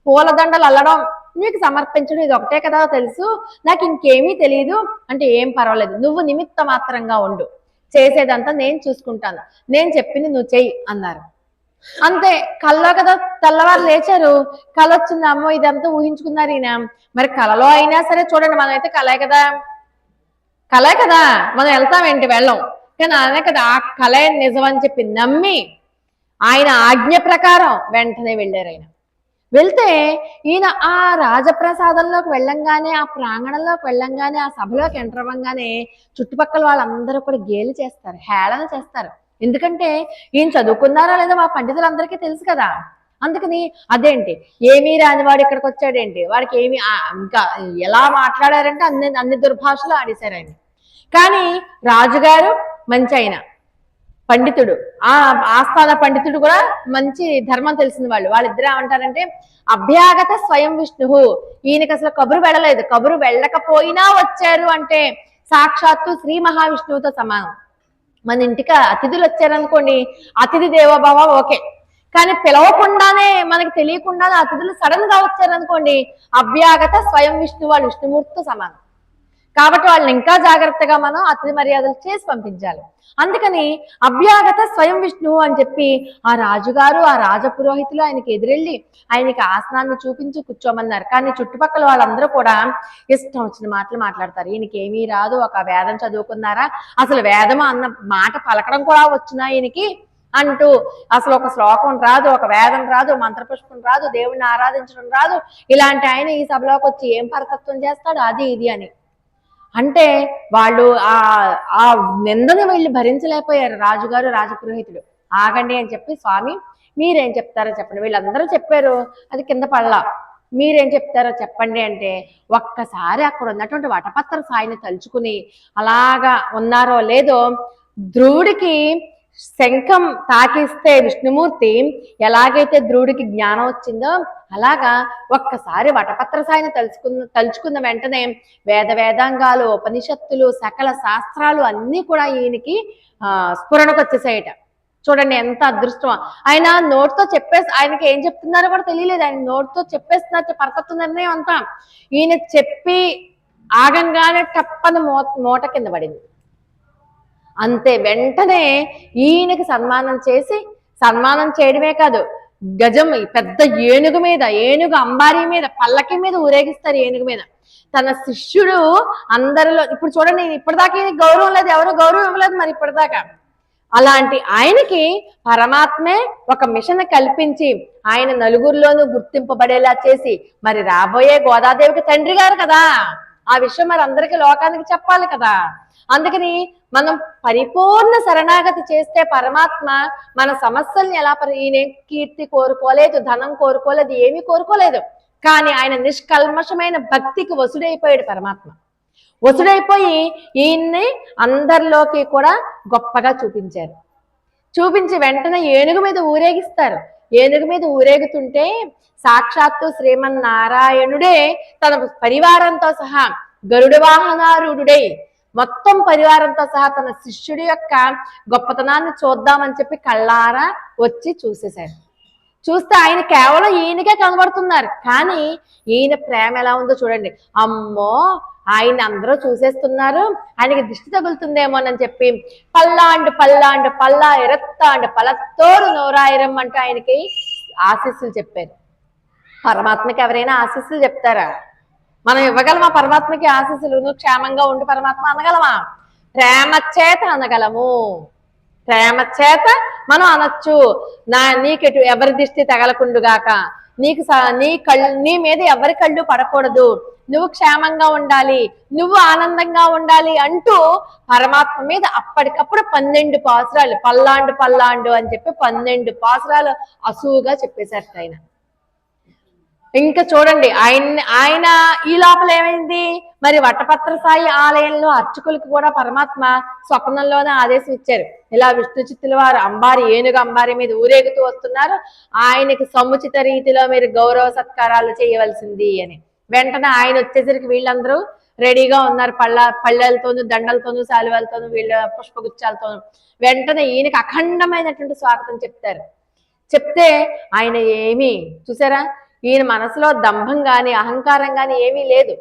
పూలదండలు అల్లడం నీకు సమర్పించడం ఇది ఒకటే కదా తెలుసు, నాకు ఇంకేమీ తెలియదు అంటే ఏం పర్వాలేదు, నువ్వు నిమిత్త మాత్రంగా ఉండు, చేసేదంతా నేను చూసుకుంటాను, నేను చెప్పింది నువ్వు చెయ్యి అన్నారు. అంతే, కల్లో కదా తెల్లవారు లేచారు, కళ వచ్చింది, అమ్మో ఇదంతా ఊహించుకున్నారు ఈయన. మరి కళలో అయినా సరే చూడండి, మనం అయితే కళే కదా మనం వెళ్తామేంటి, వెళ్ళం, కానీ అనే కదా ఆ కళే నిజం అని చెప్పి నమ్మి ఆయన ఆజ్ఞ ప్రకారం వెంటనే వెళ్ళారు. ఆయన వెళ్తే ఈయన ఆ రాజప్రసాదంలోకి వెళ్ళంగానే, ఆ ప్రాంగణంలోకి వెళ్ళంగానే, ఆ సభలోకి ఎంటర్ అవ్వగానే చుట్టుపక్కల వాళ్ళందరూ కూడా గేలి చేస్తారు, హేళన చేస్తారు. ఎందుకంటే ఈయన చదువుకున్నారా లేదా మా పండితులందరికీ తెలుసు కదా. అందుకని అదేంటి ఏమీ రాని వాడు ఇక్కడికి వచ్చాడేంటి, వాడికి ఏమి ఇంకా ఎలా మాట్లాడారంటే అన్ని దుర్భాషలు ఆడేశారు ఆయన. కానీ రాజుగారు మంచి ఆయన, పండితుడు, ఆ ఆస్థాన పండితుడు కూడా మంచి ధర్మం తెలిసిన వాళ్ళిద్దరు ఏమంటారంటే అభ్యాగత స్వయం విష్ణువు, ఈయనకి అసలు కబురు వెళ్ళలేదు, కబురు వెళ్ళకపోయినా వచ్చారు అంటే సాక్షాత్తు శ్రీ మహావిష్ణువుతో సమానం. మన ఇంటికి అతిథులు వచ్చారనుకోండి, అతిథి దేవోభవ ఓకే, కానీ పిలవకుండానే మనకి తెలియకుండానే అతిథులు సడన్ గా వచ్చారనుకోండి, అభ్యాగత స్వయం విష్ణువు, వాళ్ళు విష్ణుమూర్తితో సమానం. కాబట్టి వాళ్ళని ఇంకా జాగ్రత్తగా మనం అతిథి మర్యాదలు చేసి పంపించాలి. అందుకని అభ్యాగత స్వయం విష్ణువు అని చెప్పి ఆ రాజుగారు, ఆ రాజపురోహితులు ఆయనకి ఎదురెళ్ళి ఆయనకి ఆసనాన్ని చూపించి కూర్చోమన్నారు. కానీ చుట్టుపక్కల వాళ్ళందరూ కూడా ఇష్టం వచ్చిన మాటలు మాట్లాడతారు. ఈయనకి ఏమీ రాదు, ఒక వేదం చదువుకున్నారా, అసలు వేదం అన్న మాట పలకడం కూడా వచ్చినా ఈయనకి అంటూ, అసలు ఒక శ్లోకం రాదు, ఒక వేదం రాదు, మంత్రపుష్పం రాదు, దేవుణ్ణి ఆరాధించడం రాదు, ఇలాంటి ఆయన ఈ సభలోకి వచ్చి ఏం పరతత్వం చేస్తాడు, అది ఇది అని అంటే వాళ్ళు ఆ నిందని వీళ్ళు భరించలేకపోయారు. రాజుగారు, రాజపురోహితుడు ఆగండి అని చెప్పి, స్వామి మీరేం చెప్తారో చెప్పండి. వీళ్ళందరూ చెప్పారు, అది కింద పడలా, మీరేం చెప్తారో చెప్పండి అంటే ఒక్కసారి అక్కడ ఉన్నటువంటి వటపత్ర సాయిని తలుచుకుని అలాగా ఉన్నారో లేదో, ధ్రువుడికి శంఖం తాకిస్తే విష్ణుమూర్తి ఎలాగైతే ధ్రువుడికి జ్ఞానం వచ్చిందో అలాగా ఒక్కసారి వటపత్ర సాయిని తలుచుకున్న వెంటనే వేదాంగాలు, ఉపనిషత్తులు, సకల శాస్త్రాలు అన్నీ కూడా ఈయనకి స్ఫురణకు వచ్చేసాయట. చూడండి ఎంత అదృష్టం. ఆయన నోటితో చెప్పేసి, ఆయనకి ఏం చెప్తున్నారో కూడా తెలియలేదు, ఆయన నోటితో చెప్పేస్తున్నారు పరతత్వ నిర్ణయం అంతా. ఈయన చెప్పి ఆగంగానే టప్పని మూట కింద పడింది. అంతే, వెంటనే ఈయనకి సన్మానం చేసి, సన్మానం చేయడమే కాదు, గజం పెద్ద ఏనుగు మీద, ఏనుగు అంబారీ మీద, పల్లకి మీద ఊరేగిస్తారు. ఏనుగు మీద తన శిష్యుడు అందరిలో, ఇప్పుడు చూడండి ఇప్పటిదాకా ఈయనకి గౌరవం లేదు, ఎవరు గౌరవం ఇవ్వలేదు మరి ఇప్పటిదాకా. అలాంటి ఆయనకి పరమాత్మే ఒక మిషన్ కల్పించి ఆయన నలుగురిలోనూ గుర్తింపబడేలా చేసి, మరి రాబోయే గోదాదేవికి తండ్రి గారు కదా, ఆ విషయం మరి అందరికీ లోకానికి చెప్పాలి కదా. అందుకని మనం పరిపూర్ణ శరణాగతి చేస్తే పరమాత్మ మన సమస్యల్ని ఎలా ఈయన కీర్తి కోరుకోలేదు, ధనం కోరుకోలేదు, ఏమీ కోరుకోలేదు, కానీ ఆయన నిష్కల్మషమైన భక్తికి వసుడైపోయాడు పరమాత్మ. వసుడైపోయి ఈయన్ని అందరిలోకి కూడా గొప్పగా చూపించారు. చూపించి వెంటనే ఏనుగు మీద ఊరేగిస్తారు. ఏనుగు మీద ఊరేగుతుంటే సాక్షాత్తు శ్రీమన్నారాయణుడే తన పరివారంతో సహా గరుడ వాహనారూఢుడై మొత్తం పరివారంతో సహా తన శిష్యుడి యొక్క గొప్పతనాన్ని చూద్దామని చెప్పి కళ్ళారా వచ్చి చూసేశారు. చూస్తే ఆయన కేవలం ఈయనకే కనబడుతున్నారు, కానీ ఈయన ప్రేమ ఎలా ఉందో చూడండి. అమ్మో, ఆయన అందరూ చూసేస్తున్నారు, ఆయనకి దిష్టి తగులుతుందేమోనని చెప్పి పల్లాండు పల్లాండు పల్లా ఎరత్తాండు పలత్తోరు నోరాయిరం అంటూ ఆయనకి ఆశీస్సులు చెప్పారు. పరమాత్మకి ఎవరైనా ఆశీస్సులు చెప్తారా? మనం ఇవ్వగలమా పరమాత్మకి ఆశీస్సులు? నువ్వు క్షేమంగా ఉండి పరమాత్మ అనగలమా? ప్రేమ చేత అనగలము, ప్రేమ చేత మనం అనొచ్చు. నీకెటు ఎవరి దిష్టి తగలకుండుగాక, నీ మీద ఎవరి కళ్ళు పడకూడదు, నువ్వు క్షేమంగా ఉండాలి, నువ్వు ఆనందంగా ఉండాలి అంటూ పరమాత్మ మీద అప్పటికప్పుడు 12 పాసురాలు, పల్లాండు పల్లాండు అని చెప్పి 12 పాసురాలు అసువుగా చెప్పేశారు ఆయన. ఇంకా చూడండి ఆయన ఈ లోపల ఏమైంది మరి, వటపత్ర సాయి ఆలయంలో అర్చకులకు కూడా పరమాత్మ స్వప్నంలోనే ఆదేశం ఇచ్చారు. ఇలా విష్ణు చిత్తుల వారు ఏనుగు అంబారి మీద ఊరేగుతూ వస్తున్నారు, ఆయనకి సముచిత రీతిలో మీరు గౌరవ సత్కారాలు చేయవలసింది అని. వెంటనే ఆయన వచ్చేసరికి వీళ్ళందరూ రెడీగా ఉన్నారు, పళ్ళెలతోనూ, దండలతోనూ, శాలువాలతోనూ, వీళ్ళ పుష్పగుచ్చాలతోనూ. వెంటనే ఈయనకి అఖండమైనటువంటి స్వాగతం చెప్తే ఆయన ఏమీ చూసారా, ఈయన మనసులో దంభం గాని అహంకారం గాని ఏమీ లేదు.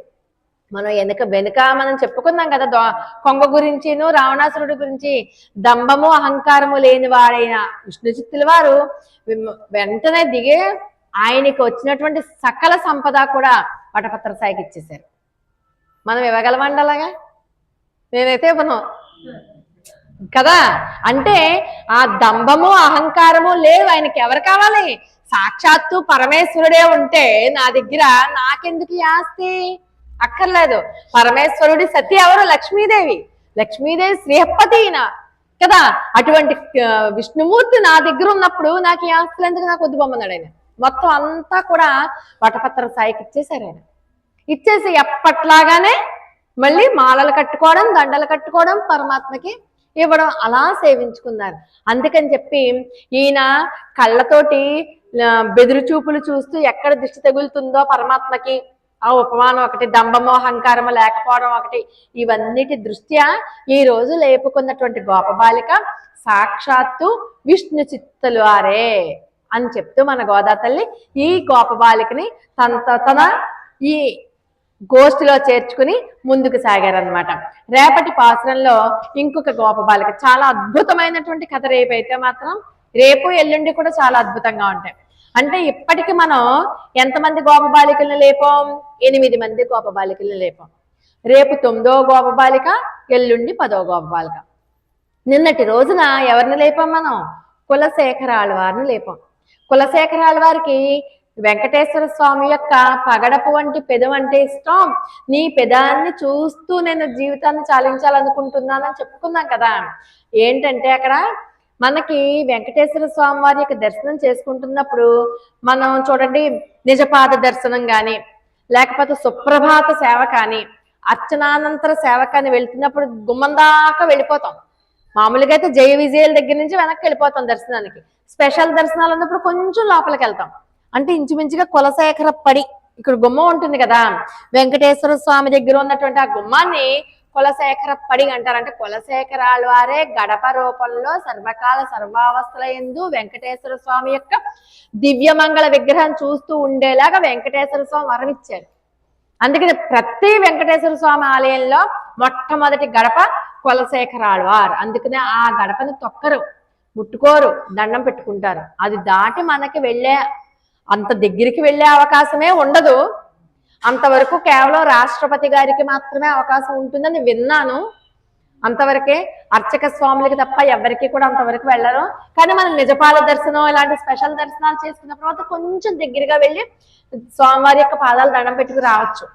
మనం వెనుక మనం చెప్పుకున్నాం కదా కొంగ గురించిను రావణాసురుడి గురించి. దంభము అహంకారము లేని వాడైన విష్ణు చిత్తుల వారు వెంటనే దిగే ఆయనకి వచ్చినటువంటి సకల సంపద కూడా వటపత్ర సాయికి ఇచ్చేశారు. మనం ఇవ్వగలమండి అలాగా? నేనైతే ఇవ్వను కదా. అంటే ఆ దంభము అహంకారము లేవు ఆయనకి. ఎవరు కావాలి? సాక్షాత్తు పరమేశ్వరుడే ఉంటే నా దగ్గర నాకెందుకు ఈ ఆస్తి? అక్కర్లేదు. పరమేశ్వరుడి సతి ఎవరు? లక్ష్మీదేవి. లక్ష్మీదేవి శ్రీహప్పతిన కదా. అటువంటి విష్ణుమూర్తి నా దగ్గర ఉన్నప్పుడు నాకు ఈ ఆస్తులు ఎందుకు? నాకు వద్దు బొమ్మన్నాడు ఆయన. మొత్తం అంతా కూడా వటపత్ర సాయికి ఇచ్చేశారు ఆయన. ఇచ్చేసి ఎప్పట్లాగానే మళ్ళీ మాలలు కట్టుకోవడం, దండలు కట్టుకోవడం, పరమాత్మకి ఇవ్వడం అలా సేవించుకున్నారు. అందుకని చెప్పి ఈయన కళ్ళతోటి బెదురు చూపులు చూస్తూ ఎక్కడ దిష్టి తగులుతుందో పరమాత్మకి ఆ ఉపమానం ఒకటి, దంభమో అహంకారము లేకపోవడం ఒకటి, ఇవన్నిటి దృష్ట్యా ఈ రోజు లేపుకున్నటువంటి గోపబాలిక సాక్షాత్తు విష్ణు చిత్తులు వారే అని చెప్తూ మన గోదా తల్లి ఈ గోపబాలికని తన ఈ గోష్ఠిలో చేర్చుకుని ముందుకు సాగారనమాట. రేపటి పాసురంలో ఇంకొక గోపబాలిక, చాలా అద్భుతమైనటువంటి కథ. రేపైతే మాత్రం రేపు ఎల్లుండి కూడా చాలా అద్భుతంగా ఉంటాయి. అంటే ఇప్పటికి మనం ఎంతమంది గోపబాలికలను లేపాం? 8 మంది గోపబాలికలను లేపాం. రేపు 9వ గోపబాలిక, ఎల్లుండి 10వ గోపబాలిక. నిన్నటి రోజున ఎవరిని లేపాం మనం? కులశేఖరాల వారిని లేపాం. కులశేఖరాల వారికి వెంకటేశ్వర స్వామి యొక్క పగడపు వంటి పెదం అంటే ఇష్టం. నీ పెదాన్ని చూస్తూ నేను జీవితాన్ని చాలించాలనుకుంటున్నానని చెప్పుకున్నాం కదా. ఏంటంటే అక్కడ మనకి వెంకటేశ్వర స్వామి వారి యొక్క దర్శనం చేసుకుంటున్నప్పుడు మనం చూడండి, నిజపాద దర్శనం కానీ, లేకపోతే సుప్రభాత సేవ కానీ, అర్చనానంతర సేవ కానీ వెళ్తున్నప్పుడు గుమ్మం దాకా వెళ్ళిపోతాం. మామూలుగా అయితే జయ విజయాల దగ్గర నుంచి వెనక్కి వెళ్ళిపోతాం దర్శనానికి. స్పెషల్ దర్శనాలు ఉన్నప్పుడు కొంచెం లోపలికి వెళ్తాం. అంటే ఇంచుమించుగా కులశేఖర పడి ఇక్కడ గుమ్మం ఉంటుంది కదా, వెంకటేశ్వర స్వామి దగ్గర ఉన్నటువంటి ఆ గుమ్మాన్ని కులశేఖర పడి అంటారు. అంటే కులశేఖరాల వారే గడప రూపంలో సర్వకాల సర్వావస్థల యందు వెంకటేశ్వర స్వామి యొక్క దివ్యమంగళ విగ్రహం చూస్తూ ఉండేలాగా వెంకటేశ్వర స్వామి వరమిచ్చారు. అందుకని ప్రతి వెంకటేశ్వర స్వామి ఆలయంలో మొట్టమొదటి గడప కులశేఖరాల వారు. అందుకనే ఆ గడపని తొక్కరు, ముట్టుకోరు, దండం పెట్టుకుంటారు. అది దాటి మనకి అంత దగ్గరికి వెళ్ళే అవకాశమే ఉండదు. అంతవరకు కేవలం రాష్ట్రపతి గారికి మాత్రమే అవకాశం ఉంటుందని విన్నాను. అంతవరకే అర్చక స్వాములకి తప్ప ఎవరికి కూడా అంతవరకు వెళ్ళరు. కానీ మనం నిజపాల దర్శనం ఇలాంటి స్పెషల్ దర్శనాలు చేసుకున్న తర్వాత కొంచెం దగ్గరగా వెళ్ళి స్వామివారి యొక్క పాదాలు దండం పెట్టుకు రావచ్చు.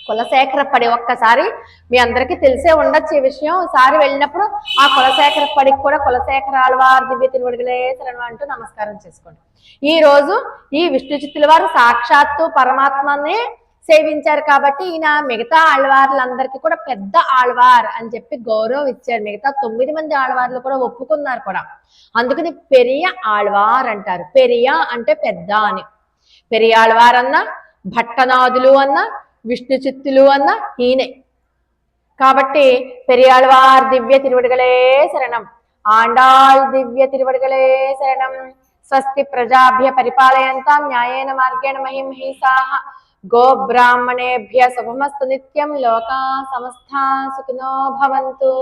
కులశేఖర పడి ఒక్కసారి మీ అందరికీ తెలిసే ఉండొచ్చు ఈ విషయం. ఒకసారి వెళ్ళినప్పుడు ఆ కులశేఖర పడికి కూడా కులశేఖరాల వారి దివ్య తిరువడిగలే శరణం అంటూ నమస్కారం చేసుకోండి. ఈ రోజు ఈ విష్ణు చిత్తుల వారు సాక్షాత్తు పరమాత్మని సేవించారు కాబట్టి ఈయన మిగతా ఆళ్వార్లందరికీ కూడా పెద్ద ఆళ్వార్ అని చెప్పి గౌరవం ఇచ్చారు. మిగతా 9 మంది ఆళ్వార్లు కూడా ఒప్పుకున్నారు కూడా. అందుకని పెరియ ఆళ్వార్ అంటారు. పెరియ అంటే పెద్ద అని. పెరియాళ్వార్ అన్న, భట్టనాదులు అన్న, విష్ణు చిత్తులు అన్న ఈయనే కాబట్టి పెరియాళ్వార్ దివ్య తిరువడిగలే శరణం. ఆండాళ్ దివ్య తిరువడిగలే శరణం. స్వస్తి ప్రజాభ్య పరిపాలయంతాం న్యాయేన మార్గేణ మహిం మహిషాః. గో బ్రాహ్మణేభ్య శుభమస్తు నిత్యం. లోకా సమస్తా సుఖినో భవంతు.